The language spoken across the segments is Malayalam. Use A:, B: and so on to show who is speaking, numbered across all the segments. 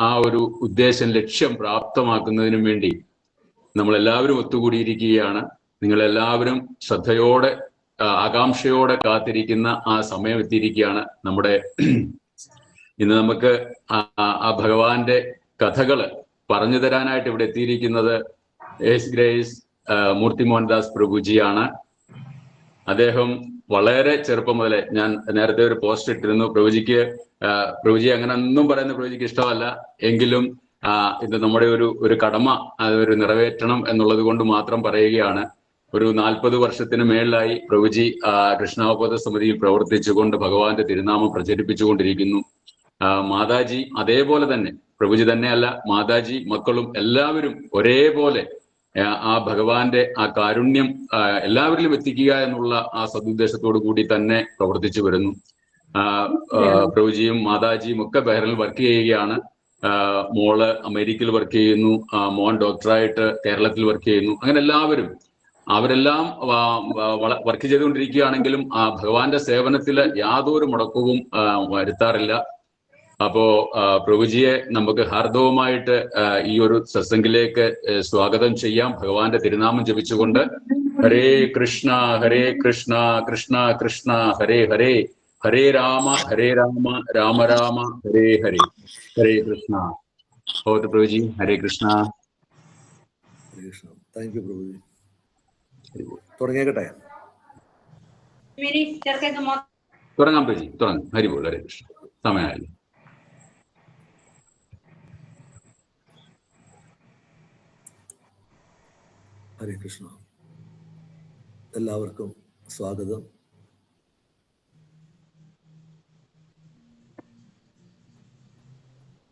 A: ആ ഒരു ഉദ്ദേശം ലക്ഷ്യം പ്രാപ്തമാക്കുന്നതിനും വേണ്ടി നമ്മളെല്ലാവരും ഒത്തുകൂടിയിരിക്കുകയാണ്. നിങ്ങളെല്ലാവരും ശ്രദ്ധയോടെ ആകാംക്ഷയോടെ കാത്തിരിക്കുന്ന ആ സമയം എത്തിയിരിക്കുകയാണ്. നമ്മുടെ ഇന്ന് നമുക്ക് ആ ഭഗവാന്റെ കഥകള് പറഞ്ഞു തരാനായിട്ട് ഇവിടെ എത്തിയിരിക്കുന്നത് യേശ് ഗ്രേസ് മൂർത്തി മോഹൻദാസ് പ്രഭുജിയാണ്. അദ്ദേഹം വളരെ ചെറുപ്പം മുതലേ, ഞാൻ നേരത്തെ ഒരു പോസ്റ്റ് ഇട്ടിരുന്നു, പ്രഭുജി അങ്ങനെ ഒന്നും പറയുന്ന പ്രഭുജിക്ക് ഇഷ്ടമല്ല, എങ്കിലും ഇത് നമ്മുടെ ഒരു കടമ അതൊരു നിറവേറ്റണം എന്നുള്ളത് കൊണ്ട് മാത്രം പറയുകയാണ്. ഒരു 40 വർഷത്തിന് മേളിലായി പ്രഭുജി കൃഷ്ണാവബോധ സമിതിയിൽ പ്രവർത്തിച്ചുകൊണ്ട് ഭഗവാന്റെ തിരുനാമം പ്രചരിപ്പിച്ചുകൊണ്ടിരിക്കുന്നു. മാതാജി അതേപോലെ തന്നെ, പ്രഭുജി തന്നെയല്ല, മാതാജി മക്കളും എല്ലാവരും ഒരേപോലെ ആ ഭഗവാന്റെ ആ കാരുണ്യം എല്ലാവരിലും എത്തിക്കുക എന്നുള്ള ആ സദുദ്ദേശത്തോടു കൂടി തന്നെ പ്രവർത്തിച്ചു വരുന്നു. പ്രഭുജിയും മാതാജിയും ഒക്കെ ബഹ്റിനിൽ വർക്ക് ചെയ്യുകയാണ്. മോള് അമേരിക്കയിൽ വർക്ക് ചെയ്യുന്നു, മോൻ ഡോക്ടറായിട്ട് കേരളത്തിൽ വർക്ക് ചെയ്യുന്നു. അങ്ങനെ അവരെല്ലാം വർക്ക് ചെയ്തുകൊണ്ടിരിക്കുകയാണെങ്കിലും ആ ഭഗവാന്റെ സേവനത്തിൽ യാതൊരു മുടക്കവും വരുത്താറില്ല. അപ്പോ പ്രഭുജിയെ നമുക്ക് ഹാർദവുമായിട്ട് ഈ ഒരു സത്സംഗിലേക്ക് സ്വാഗതം ചെയ്യാം, ഭഗവാന്റെ തിരുനാമം ജപിച്ചുകൊണ്ട്. ഹരേ കൃഷ്ണ കൃഷ്ണ കൃഷ്ണ ഹരേ ഹരേ, ഹരേ രാമ രാമ രാമ ഹരേ ഹരേ. ഹരേ കൃഷ്ണ. ഓട്ട് പ്രഭുജി. ഹരേ കൃഷ്ണ.
B: Thank you പ്രഭുജി. തുടങ്ങിയേക്കട്ടെ?
A: തുടങ്ങാം പ്രഭുജി, തുടങ്ങാം. ഹരിബോൾ. ഹരേ കൃഷ്ണ. സമയമായില്ലേ?
B: ഹരേ കൃഷ്ണ. എല്ലാവർക്കും സ്വാഗതം.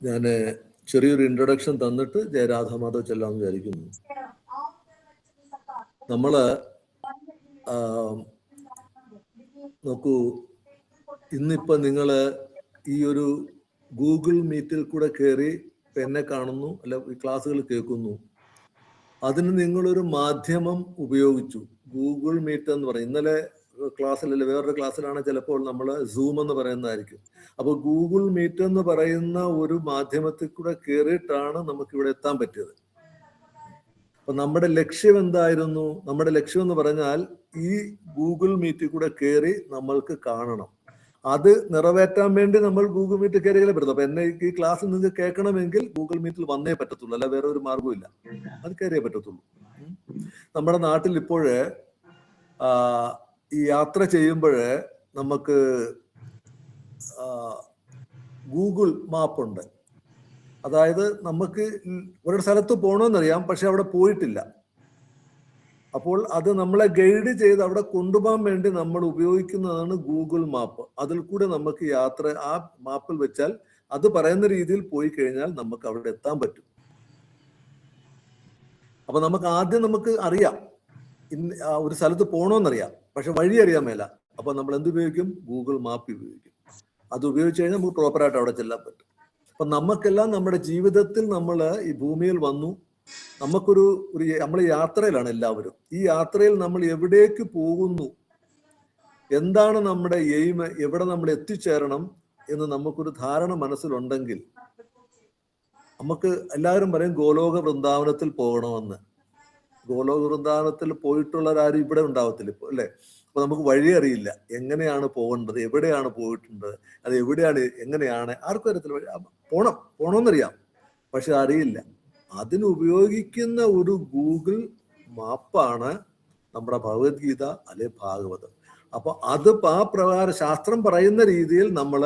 B: ഞാൻ ചെറിയൊരു ഇൻട്രൊഡക്ഷൻ തന്നിട്ട് ജയരാധാമാധവ് ചെല്ലാമെന്ന് വിചാരിക്കുന്നു. നമ്മള് നോക്കൂ, ഇന്നിപ്പോൾ നിങ്ങൾ ഈ ഒരു ഗൂഗിൾ മീറ്റിൽ കൂടെ കയറി എന്നെ കാണുന്നു, അല്ല ഈ ക്ലാസ്സുകൾ കേൾക്കുന്നു. അതിന് നിങ്ങളൊരു മാധ്യമം ഉപയോഗിച്ചു. ഗൂഗിൾ മീറ്റ് എന്ന് പറയും. ഇന്നലെ ക്ലാസ്സിലല്ല, വേറൊരു ക്ലാസ്സിലാണ് ചിലപ്പോൾ നമ്മൾ സൂം എന്ന് പറയുന്നതായിരിക്കും. അപ്പോൾ ഗൂഗിൾ മീറ്റ് എന്ന് പറയുന്ന ഒരു മാധ്യമത്തിൽ കൂടെ കയറിയിട്ടാണ് നമുക്കിവിടെ എത്താൻ പറ്റിയത്. അപ്പൊ നമ്മുടെ ലക്ഷ്യം എന്തായിരുന്നു? നമ്മുടെ ലക്ഷ്യം എന്ന് പറഞ്ഞാൽ ഈ ഗൂഗിൾ മീറ്റിൽ കൂടെ കയറി നമ്മൾക്ക് കാണണം. അത് നിറവേറ്റാൻ വേണ്ടി നമ്മൾ ഗൂഗിൾ മീറ്റ് കയറിയാലേ പറ്റുള്ളൂ. അപ്പൊ എന്നെ ഈ ക്ലാസ് നിങ്ങൾക്ക് കേൾക്കണമെങ്കിൽ ഗൂഗിൾ മീറ്റിൽ വന്നേ പറ്റത്തുള്ളൂ, അല്ല വേറെ ഒരു മാർഗവും ഇല്ല. അത് കയറിയേ പറ്റത്തുള്ളൂ. നമ്മുടെ നാട്ടിൽ ഇപ്പോഴ് ഈ യാത്ര ചെയ്യുമ്പോഴ് നമുക്ക് ഗൂഗിൾ മാപ്പുണ്ട്. അതായത് നമുക്ക് ഒരു സ്ഥലത്ത് പോകണമെന്നറിയാം, പക്ഷെ അവിടെ പോയിട്ടില്ല. അപ്പോൾ അത് നമ്മളെ ഗൈഡ് ചെയ്ത് അവിടെ കൊണ്ടുപോകാൻ വേണ്ടി നമ്മൾ ഉപയോഗിക്കുന്നതാണ് ഗൂഗിൾ മാപ്പ്. അതിൽ കൂടെ നമുക്ക് യാത്ര ആ മാപ്പിൽ വെച്ചാൽ അത് പറയുന്ന രീതിയിൽ പോയി കഴിഞ്ഞാൽ നമുക്ക് അവിടെ എത്താൻ പറ്റും. അപ്പൊ നമുക്ക് ആദ്യം അറിയാം ഒരു സ്ഥലത്ത് പോകണമെന്നറിയാം, പക്ഷെ വഴി അറിയാൻ മേല. അപ്പൊ നമ്മൾ എന്തുപയോഗിക്കും? ഗൂഗിൾ മാപ്പ് ഉപയോഗിക്കും. അത് ഉപയോഗിച്ച് കഴിഞ്ഞാൽ നമുക്ക് പ്രോപ്പറായിട്ട് അവിടെ ചെല്ലാൻ പറ്റും. അപ്പൊ നമുക്കെല്ലാം നമ്മുടെ ജീവിതത്തിൽ നമ്മൾ ഈ ഭൂമിയിൽ വന്നു, നമ്മൾ യാത്രയിലാണ് എല്ലാവരും. ഈ യാത്രയിൽ നമ്മൾ എവിടേക്ക് പോകുന്നു, എന്താണ് നമ്മുടെ എയിം, എവിടെ നമ്മൾ എത്തിച്ചേരണം എന്ന് നമുക്കൊരു ധാരണ മനസ്സിലുണ്ടെങ്കിൽ, നമുക്ക് എല്ലാവരും പറയും ഗോലോക വൃന്ദാവനത്തിൽ പോകണമെന്ന്. ഗോലോക വൃന്ദാവനത്തിൽ പോയിട്ടുള്ളവരാരും ഇവിടെ ഉണ്ടാവത്തില്ല ഇപ്പോൾ, അല്ലേ? അപ്പൊ നമുക്ക് വഴി അറിയില്ല, എങ്ങനെയാണ് പോകേണ്ടത്, എവിടെയാണ് പോയിട്ടുണ്ട്, അത് എവിടെയാണ്, എങ്ങനെയാണ്, ആർക്കും അറിയത്തില്ല. പോണമെന്നറിയാം, പക്ഷെ അറിയില്ല. അതിനുപയോഗിക്കുന്ന ഒരു ഗൂഗിൾ മാപ്പാണ് നമ്മുടെ ഭഗവത്ഗീത അല്ലെ ഭാഗവതം. അപ്പൊ അത് ആ പ്രകാരം ശാസ്ത്രം പറയുന്ന രീതിയിൽ നമ്മൾ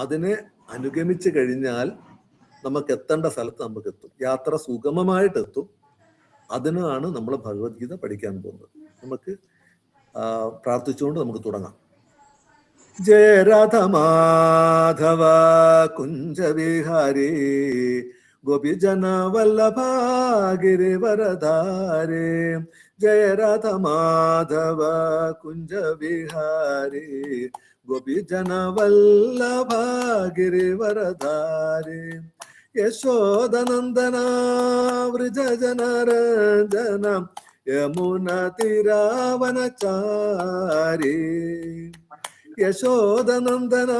B: അതിനെ അനുഗമിച്ചു കഴിഞ്ഞാൽ നമുക്ക് എത്തേണ്ട സ്ഥലത്ത് നമുക്ക് എത്തും, യാത്ര സുഗമമായിട്ട് എത്തും. അതിനാണ് നമ്മൾ ഭഗവത്ഗീത പഠിക്കാൻ പോകുന്നത്. നമുക്ക് പ്രാർത്ഥിച്ചുകൊണ്ട് നമുക്ക് തുടങ്ങാം. ജയ രാധ മാധവ കുഞ്ച വിഹാരേ ഗോപിജന വല്ലഭ ഗിരിവരധാരേ. ജയ രാധ മാധവ കുഞ്ച വിഹാരേ ഗോപിജന വല്ലഭ ഗിരിവരധാരേ. യശോദനന്ദന വ്രജ ജനരഞ്ജന യമുന തിരാവനചാരേ. യശോദനന്ദന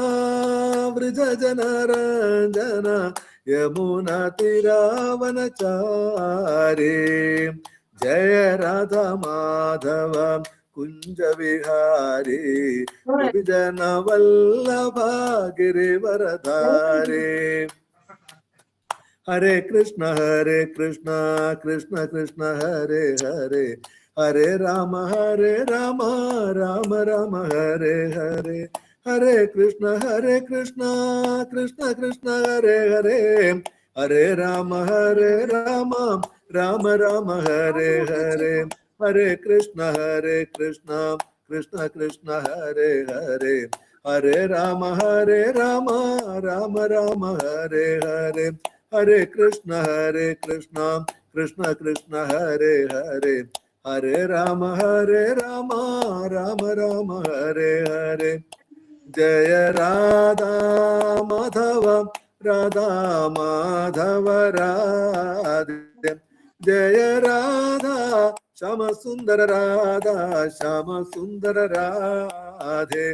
B: വൃജജനരഞ്ജന യമുന തിരാവനചാരേ ജയ രാധ മാധവ കുഞ്ച വിഹാരി ജന വല്ലഭ ഗിരിവരധാരേ ഹരേ കൃഷ്ണ കൃഷ്ണ കൃഷ്ണ ഹരേ ഹരേ ഹരേ രാമ രാമ രാമ ഹരേ ഹരേ ഹരേ കൃഷ്ണ കൃഷ്ണ കൃഷ്ണ ഹരേ ഹരേ ഹരേ രാമ രാമ രാമ ഹരേ ഹരേ ഹരേ കൃഷ്ണ കൃഷ്ണ കൃഷ്ണ ഹരേ ഹരേ ഹരേ രാമ രാമ ഹരേ ഹരേ ഹരേ കൃഷ്ണ കൃഷ്ണ കൃഷ്ണ ഹരേ ഹരേ ഹരേ രാമ രാമ ഹരേ ഹരേ ജയ രാധാ മാധവ രാധേ ജയ രാധാ ശ്യാമ സുന്ദര രാധേ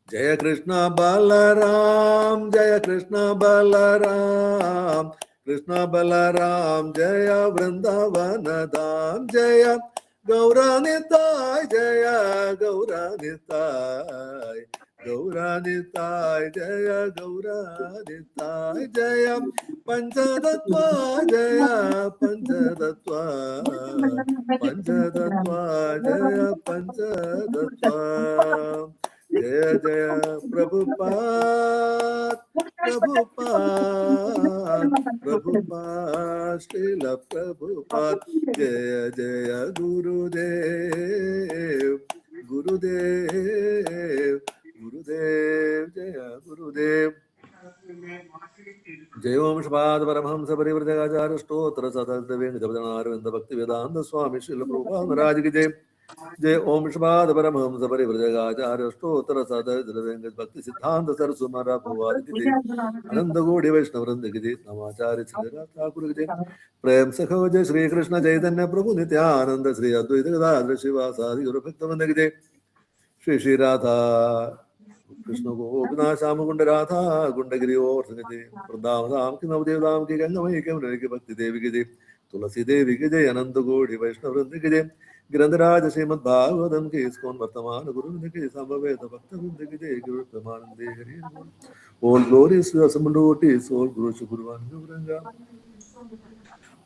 B: ജയ കൃഷ്ണ ബലറാം കൃഷ്ണ ബലറാം ജയ വൃന്ദാവനധാം ജയ ഗൗരാനിതായ് ജയ ഗൗരാനിതായ് ജയ ഗൗരാനിതായ് ജയ പഞ്ചതത്വ ജയ പഞ്ചതത്വ ജയ പഞ്ചതത്വ ജയ ജയ പ്രഭുപാദ് ശ്രീല പ്രഭുപാദ് ജയ ജയ ഗുരുദേവ് ജയ ഗുരുദേവ് ജയ ഓം ശ്രീപാദ പരമഹംസ പരിവ്രജകാചാര്യ സ്തോത്ര സദർദവേന്ദ്ര ഭക്തി വേദാന്ത സ്വാമി ശ്രീല പ്രഭുപാദ മഹാരാജ് की जय जय ओम श्रीपाद परमहंस परिव्रजकाचार्य स्तोत्र सदवेंकट भक्ति सिद्धांत सरस्वती महाराज भगवान की जय आनंद गोड़ी वैष्णव वृंद की जय नमाचार्य ठाकुर की जय प्रेम सखो जय श्री कृष्ण चैतन्य प्रभु नित्यानंद श्री अद्वैत गदाधर शिवासादि गुरु भक्तवृंद की जय श्री श्री राधा कृष्ण गोपिनाथ श्याम कुंड राधा कुंडगिरी और वृंदावन धाम की नवदेव धाम की गंगामयी के भक्ति देवी की जय तुलसी देवी की जय अनंत गोड़ी वैष्णव वृंद की जय ग्रंथराज श्रीमद भागवतम के इसकोन वर्तमान गुरु के समवेत भक्त वृंद की जय गुरु प्रमानंदे हरि ओम ग्लोरी सुसमंडोटी सोल गुरु शुभुरवान गौरंगा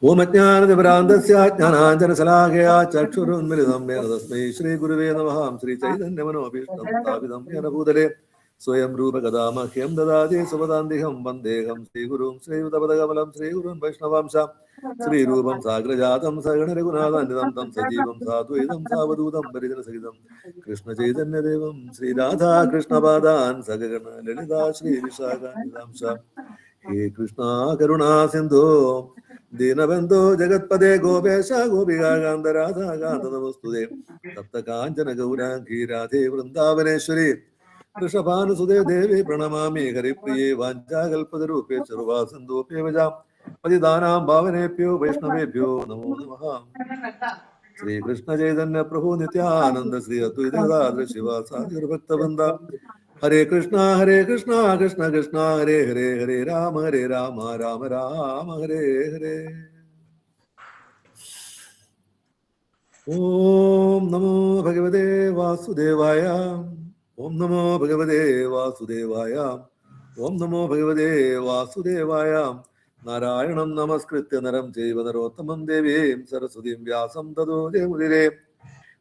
B: ओम अज्ञानतिमिरान्धस्य ज्ञानाञ्जनशलाकया चक्षुरुन्मिलितं येन तस्मै श्री गुरुवे नमः श्री चैतन्यमनोभीष्टं स्थापितं येन भूतले स्वयं रूपकदा मह्यं ददाति सुपदान्तिकं वन्देहं श्रीगुरुं श्रीयुतपदकमलं श्रीगुरुं वैष्णवांश श्रीरूपं साग्रजातं सगणरघुनाथान्वितं तं सजीवं साद्वैतं सावधूतं परिजनसहितं कृष्णचैतन्यदेवं श्रीराधा कृष्णपादान् सगण ललिता श्रीविशाखान्वितांश हे कृष्णा करुणा सिन्धो दीनबन्धो जगत्पदे गोपेश गोपिका कान्त राधा कान्त नमोस्तुते तप्त काञ्चन गौराङ्गी राधे वृन्दावनेश्वरी वृषभानुसुते देवी प्रणमामि हरिप्रिये वाञ्छाकल्पतरुभ्ये सर्वासिन्धुभ्यो वजां पतितानां पावनेभ्यो वैष्णवेभ्यो नमो नमः श्री कृष्ण चैतन्य प्रभु नित्यानंद श्री अद्वैत गदाधर शिवासादि गुरुभक्तवृंद हरे कृष्णा कृष्ण कृष्ण हरे हरे हरे राम राम राम हरे हरे ओम नमो भगवते वासुदेवाय ओम नमो भगवते वासुदेवाय ओम नमो भगवते वासुदेवाय नारायणं नमस्कृत्य नरं चैव नरोत्तमं देवीं सरस्वतीं व्यासं ततो जयमुदिरे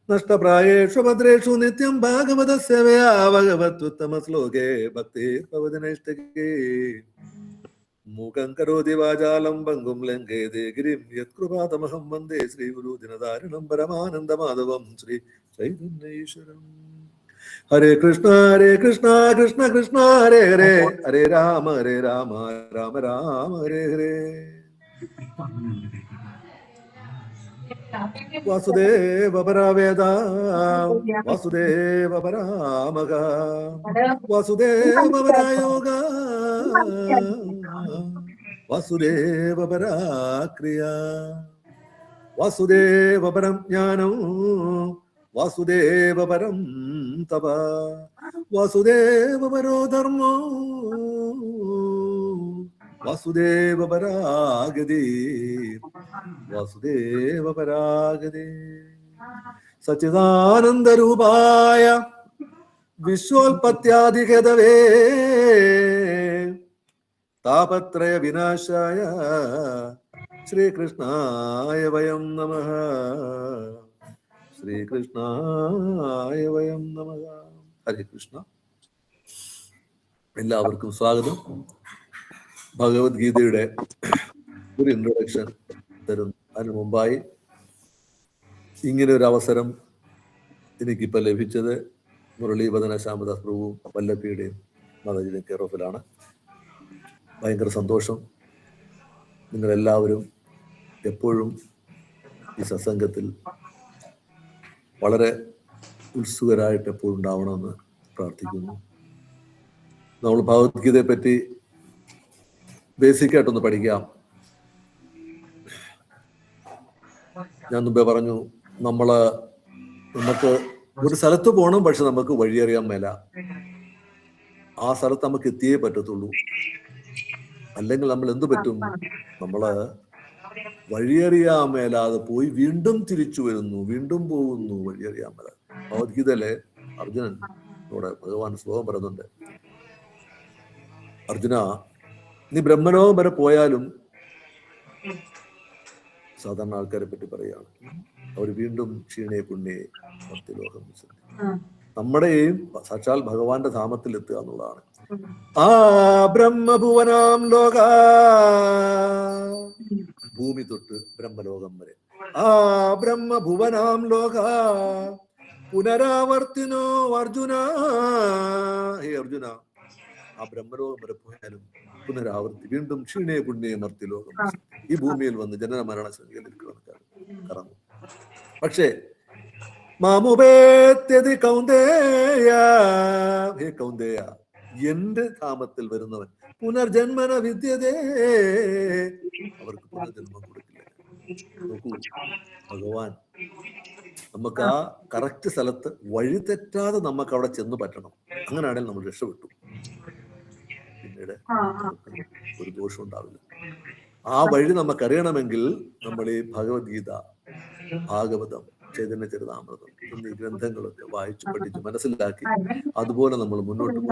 B: नष्टप्रायेषु भद्रेषु नित्यं भागवतस्य सेवया भगवत्युत्तमश्लोके भक्तिर्भवति नैष्ठिके मूकं करोति वाचालं भङ्गुं लङ्घयते गिरिं यत्कृपातमहं वन्दे श्रीगुरुदिनदारिणं परमानन्दमाधवं श्री चैतन्यईश्वरम् हरे कृष्णा कृष्ण कृष्ण हरे हरे हरे राम राम राम हरे हरे वासुदेव परावेदा वासुदेव परामग वासुदेव परायोगा वासुदेव पराक्रिया वासुदेव परं ज्ञानं വാസുദേവ പരം തപ വാസുദേവ പരോ ധർമ്മോ വാസുദേവ പരാഗതി വാസുദേവ പരാഗതി സച്ചിദാനന്ദരൂപായ വിശ്വോൽപത്യാദിഹേതവേ താപത്രയ വിനാശായ ശ്രീകൃഷ്ണായ വയം നമഃ. ശ്രീകൃഷ്ണായ വയം നമഃ. ഹരേ കൃഷ്ണ. എല്ലാവർക്കും സ്വാഗതം. ഭഗവത്ഗീതയുടെ ഒരു ഇൻട്രൊഡക്ഷൻ തരുന്നു. അതിനു മുമ്പായി ഇങ്ങനെ ഒരു അവസരം എനിക്കിപ്പോൾ ലഭിച്ചത് മുരളീപദന ശ്യാമദാസ് പ്രഭുവും വല്ലഭിയുടെയും മാതാജിയുടെ കെയർ ഓഫിലാണ്. ഭയങ്കര സന്തോഷം. നിങ്ങളെല്ലാവരും എപ്പോഴും ഈ സത്സംഗത്തിൽ വളരെ ഉത്സുകരായിട്ട് എപ്പോഴും ഉണ്ടാവണമെന്ന് പ്രാർത്ഥിക്കുന്നു. നമ്മൾ ഭഗവത്ഗീതയെ പറ്റി ബേസിക്കായിട്ടൊന്ന് പഠിക്കാം. ഞാൻ മുമ്പേ പറഞ്ഞു, നമുക്ക് ഒരു സ്ഥലത്ത് പോകണം, പക്ഷെ നമുക്ക് വഴിയറിയാൻ മേല. ആ സ്ഥലത്ത് നമുക്ക് എത്തിയേ പറ്റത്തുള്ളൂ. അല്ലെങ്കിൽ നമ്മൾ എന്ത് പറ്റും? നമ്മള് വഴിയറിയാൻ മേലാതെ പോയി വീണ്ടും തിരിച്ചു വരുന്നു, വീണ്ടും പോകുന്നു, വഴിയറിയാൻ മേല. ഭഗവത്ഗീതയിലെ അർജുനൻ ഇവിടെ ഭഗവാൻ ശ്ലോകം പറയുന്നുണ്ട്, അർജുന, നീ ബ്രഹ്മലോകം വരെ പോയാലും, സാധാരണ ആൾക്കാരെ പറ്റി പറയുകയാണ്, അവർ വീണ്ടും ക്ഷീണേ പുണ്യേ മർത്യലോകം. നമ്മുടെയും സാക്ഷാൽ ഭഗവാന്റെ ധാമത്തിൽ എത്തുക എന്നുള്ളതാണ്. ആ ബ്രഹ്മഭുവനാം ലോക, ഭൂമി തൊട്ട് ബ്രഹ്മലോകം വരെ. ആ ബ്രഹ്മഭുവനാം ലോക പുനരാവർത്തിനോ അർജുന. ഹേ അർജുന, ആ ബ്രഹ്മലോകം വരെ പോയാലും പുനരാവർത്തി വീണ്ടും ക്ഷീണേ പുണ്യേ മർത്യലോകം. ഈ ഭൂമിയിൽ വന്ന് ജനന മരണ സംഖ്യയിൽ കറന്നു. പക്ഷേ മാമുപേത്യതി കൗന്ദേയ, ഹേ കൗന്ദേയ, എന്റെ ധാമത്തിൽ വരുന്നവൻ പുനർജന്മന വിദ്യതേ, അവർക്ക് പുനർജന്മം കൊടുക്കില്ല. നോക്കൂ, ഭഗവാൻ നമുക്ക് ആ കറക്റ്റ് സ്ഥലത്ത് വഴി തെറ്റാതെ നമുക്ക് അവിടെ ചെന്ന് പറ്റണം. അങ്ങനെയാണെങ്കിൽ നമ്മൾ രക്ഷപ്പെട്ടു. പിന്നീട് ഒരു ദോഷം ഉണ്ടാവില്ല. ആ വഴി നമുക്കറിയണമെങ്കിൽ നമ്മൾ ഈ ഭഗവത്ഗീത, ഭാഗവതം, ചൈതന്യ ചരിതാമൃതം എന്നീ ഗ്രന്ഥങ്ങളൊക്കെ വായിച്ചു പഠിച്ച് മനസ്സിലാക്കി അതുപോലെ നമ്മൾ മുന്നോട്ട് പോകും.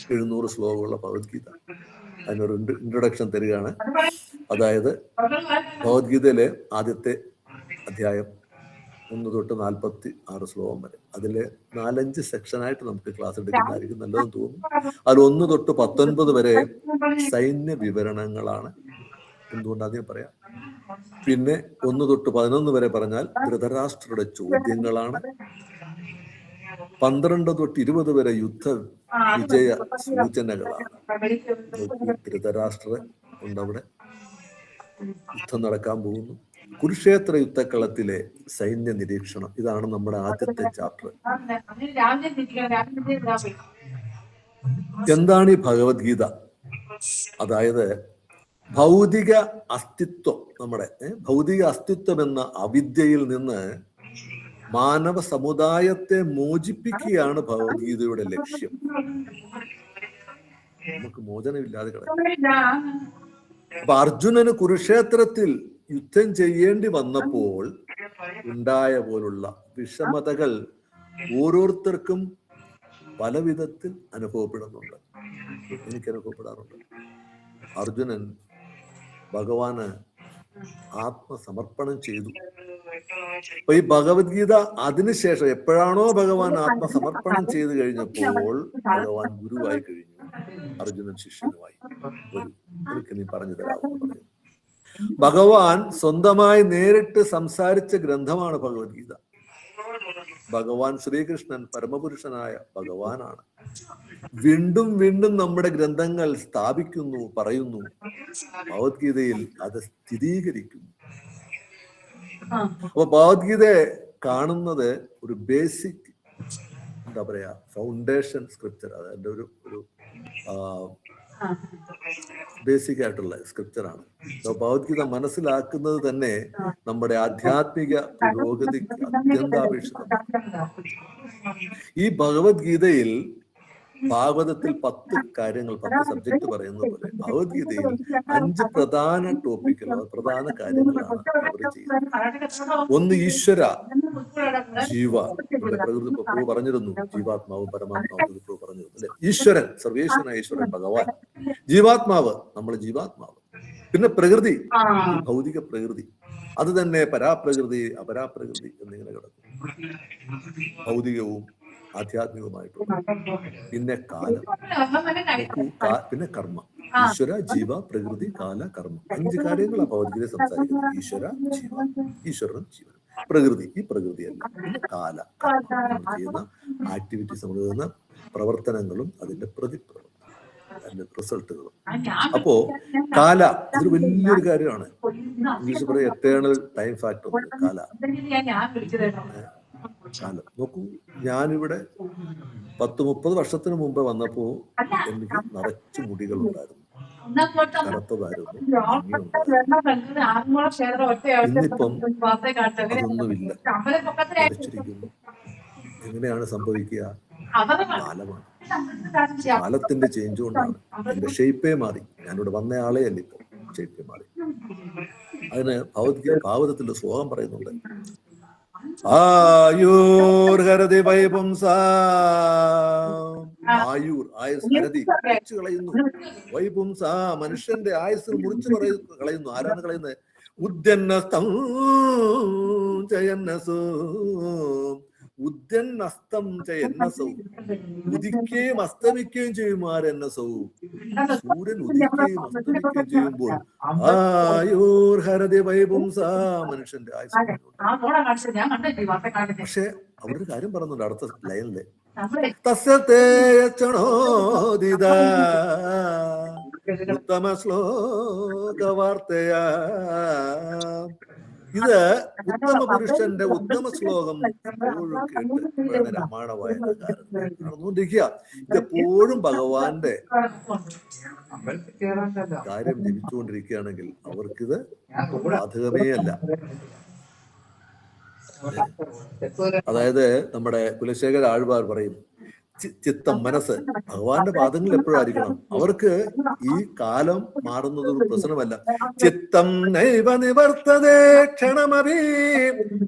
B: 700 ശ്ലോകമുള്ള ഭഗവത്ഗീത. അതിനൊരു ഇൻട്രൊഡക്ഷൻ തരികയാണ്. അതായത് ഭഗവത്ഗീതയിലെ ആദ്യത്തെ അധ്യായം 1 തൊട്ട് 46 ശ്ലോകം വരെ. അതിലെ 4-5 സെക്ഷനായിട്ട് നമുക്ക് ക്ലാസ് എടുക്കുന്നതായിരിക്കും നല്ലതെന്ന് തോന്നുന്നു. അതിൽ 1 തൊട്ട് 19 വരെ സൈന്യ വിവരണങ്ങളാണ്. എന്തുകൊണ്ടാദ്യം പറയാം. പിന്നെ 1 തൊട്ട് 11 വരെ പറഞ്ഞാൽ ധൃതരാഷ്ട്രയുടെ ചോദ്യങ്ങളാണ്. 12 തൊട്ട് 20 വരെ യുദ്ധ വിജയ സൂചനകളാണ്. ധൃതരാഷ്ട്ര ഉണ്ടവിടെ, യുദ്ധം നടക്കാൻ പോകുന്നു. കുരുക്ഷേത്ര യുദ്ധക്കളത്തിലെ സൈന്യ നിരീക്ഷണം, ഇതാണ് നമ്മുടെ ആദ്യത്തെ ചാപ്റ്റർ. എന്താണ് ഈ ഭഗവത്ഗീത? അതായത് ഭൗതിക അസ്തിത്വം, നമ്മുടെ ഭൗതിക അസ്തിത്വം എന്ന അവിദ്യയിൽ നിന്ന് മാനവ സമുദായത്തെ മോചിപ്പിക്കുകയാണ് ഭഗവത്ഗീതയുടെ ലക്ഷ്യം. നമുക്ക് മോചനമില്ലാതെ കിടക്കും. അപ്പൊ അർജുനന് കുരുക്ഷേത്രത്തിൽ യുദ്ധം ചെയ്യേണ്ടി വന്നപ്പോൾ ഉണ്ടായ പോലുള്ള വിഷമതകൾ ഓരോരുത്തർക്കും പല വിധത്തിൽ അനുഭവപ്പെടുന്നുണ്ട്. എനിക്ക് അനുഭവപ്പെടാറുണ്ട്. അർജുനൻ ഭഗവാന് ആത്മസമർപ്പണം ചെയ്തു. അപ്പൊ ഈ ഭഗവത്ഗീത അതിനുശേഷം എപ്പോഴാണോ ഭഗവാൻ ആത്മസമർപ്പണം ചെയ്തു കഴിഞ്ഞപ്പോൾ ഭഗവാൻ ഗുരുവായി കഴിഞ്ഞു, അർജുനൻ ശിഷ്യനുമായി. എനിക്ക് നീ പറഞ്ഞു തരാമെന്ന് പറഞ്ഞു. ഭഗവാൻ സ്വന്തമായി നേരിട്ട് സംസാരിച്ച ഗ്രന്ഥമാണ് ഭഗവത്ഗീത. ഭഗവാൻ ശ്രീകൃഷ്ണൻ പരമപുരുഷനായ ഭഗവാനാണ്. വീണ്ടും വീണ്ടും നമ്മുടെ ഗ്രന്ഥങ്ങൾ സ്ഥാപിക്കുന്നു, പറയുന്നു. ഭഗവത്ഗീതയിൽ അത് സ്ഥിരീകരിക്കുന്നു. അപ്പൊ ഭഗവത്ഗീതയെ കാണുന്നത് ഒരു ബേസിക്, എന്താ പറയാ, ഫൗണ്ടേഷൻ സ്ക്രിപ്ചർ. അതിന്റെ ഒരു ബേസിക് ആയിട്ടുള്ള സ്ക്രിപ്ചറാണ്. ഭഗവത്ഗീത മനസ്സിലാക്കുന്നത് തന്നെ നമ്മുടെ ആധ്യാത്മിക പുരോഗതിക്ക് അത്യന്താപേക്ഷിതമാണ്. ഈ ഭഗവത്ഗീതയിൽ ഭാഗവതത്തിൽ 10 കാര്യങ്ങൾ 10 സബ്ജക്ട് പറയുന്നത് പോലെ ഭഗവത്ഗീതയിൽ 5 പ്രധാന ടോപ്പിക്കുകൾ, പ്രധാന കാര്യങ്ങളാണ് അവർ ചെയ്യുന്നത്. ഒന്ന് ഈശ്വര, ജീവ, നമ്മുടെ പ്രകൃതി പ്രഭു പറഞ്ഞിരുന്നു, ജീവാത്മാവ് പരമാത്മാവ് പ്രഭു പറഞ്ഞിരുന്നു അല്ലെ. ഈശ്വരൻ, സർവേശ്വരനായ ഈശ്വരൻ ഭഗവാൻ. ജീവാത്മാവ്, നമ്മൾ ജീവാത്മാവ്. പിന്നെ പ്രകൃതി, ഭൗതിക പ്രകൃതി, അത് തന്നെ പരാപ്രകൃതി അപരാപ്രകൃതി എന്നിങ്ങനെ കിടക്കും. ഭൗതികവും ആധ്യാത്മികവുമായിട്ടുള്ള. പിന്നെ കാലം, പിന്നെ കർമ്മ. ഈശ്വര, ജീവ, പ്രകൃതി, കാല, കർമ്മ. 5 കാര്യങ്ങളാണ് ഭഗവത്ഗീത സംസാരിക്കുന്നത്. ഈശ്വര, ജീവ, ഈശ്വരനും ജീവനും, പ്രകൃതി, ഈ പ്രകൃതിയല്ല, പിന്നെ കാല, കർമ്മ, നമ്മൾ ചെയ്യുന്ന ആക്ടിവിറ്റീസ്, നമ്മൾ ചെയ്യുന്ന പ്രവർത്തനങ്ങളും അതിന്റെ പ്രതിപ്രവർത്തനം, അതിന്റെ റിസൾട്ടുകളും. അപ്പോ കാല ഇതൊരു വലിയൊരു കാര്യമാണ്. ഇംഗ്ലീഷ് പറയും എറ്റേണൽ ടൈം ഫാക്ടർ. കാലം നോക്കൂ, ഞാനിവിടെ 10-30 വർഷത്തിന് മുമ്പ് വന്നപ്പോ എനിക്ക് നിറച്ചു മുടികളുണ്ടായിരുന്നു, കറുത്തതായിരുന്നു, ഇന്നിപ്പം അതൊന്നുമില്ല, മരിച്ചിരിക്കുന്നു. എങ്ങനെയാണ് സംഭവിക്കുക? കാലമാണ്. കാലത്തിന്റെ ചേഞ്ച് കൊണ്ടാണ്. എന്റെ ഷേപ്പേ മാറി. ഞാനിവിടെ വന്ന ആളെ അല്ല, ഇപ്പൊ ഷേപ്പേ മാറി. അതിന് ഭാഗവതത്തിന്റെ ശ്ലോകം പറയുന്നുണ്ട്, ആയൂർഹരതി വൈപുംസാ. ആയൂർ, ആയുസ്, ഹരതി മുറിച്ചു കളയുന്നു. വൈപുംസാ, മനുഷ്യന്റെ ആയുസ് മുറിച്ചു കളയുന്നു. ആരാണ് കളയുന്നത്? ഉദ്യന്നസ്തം ചയന്നസോ, ഉദ്യന്നസ്തം ചയന്നസൗ, ഉദിക്കുകയും അസ്തമിക്കുകയും ചെയ്യുമാരെന്നസൗ. സൂര്യൻ ഉദിക്കുകയും അസ്തമിക്കുകയും ചെയ്യുമ്പോൾ ആയൂർഹരതി വൈപുംസാ, മനുഷ്യന്റെ ആയുസ്. പക്ഷെ അവിടെ ഒരു കാര്യം പറയുന്നുണ്ട് അടുത്ത ലൈനില്, തസ്യതേയച്ചണോദിത ഉത്തമ ശ്ലോക വാർത്തയാ. ഇത് ഉത്തമ പുരുഷന്റെ ഉത്തമ ശ്ലോകം എപ്പോഴും കേട്ട് രാമായണ വായനക്കാരൻ നടന്നുകൊണ്ടിരിക്കുക. ഇതെപ്പോഴും ഭഗവാന്റെ കാര്യം ജപിച്ചുകൊണ്ടിരിക്കുകയാണെങ്കിൽ അവർക്കിത് ബാധകമേ അല്ല. അതായത് നമ്മുടെ കുലശേഖര ആഴ്വാർ പറയും, ചിത്തം, മനസ്സ് ഭഗവാന്റെ പാദങ്ങളിൽ എപ്പോഴായിരിക്കണം. അവർക്ക് ഈ കാലം മാറുന്നത് ഒരു പ്രശ്നമല്ല. ചിത്തം നൈവ നിവർത്തതേ ക്ഷണമഭി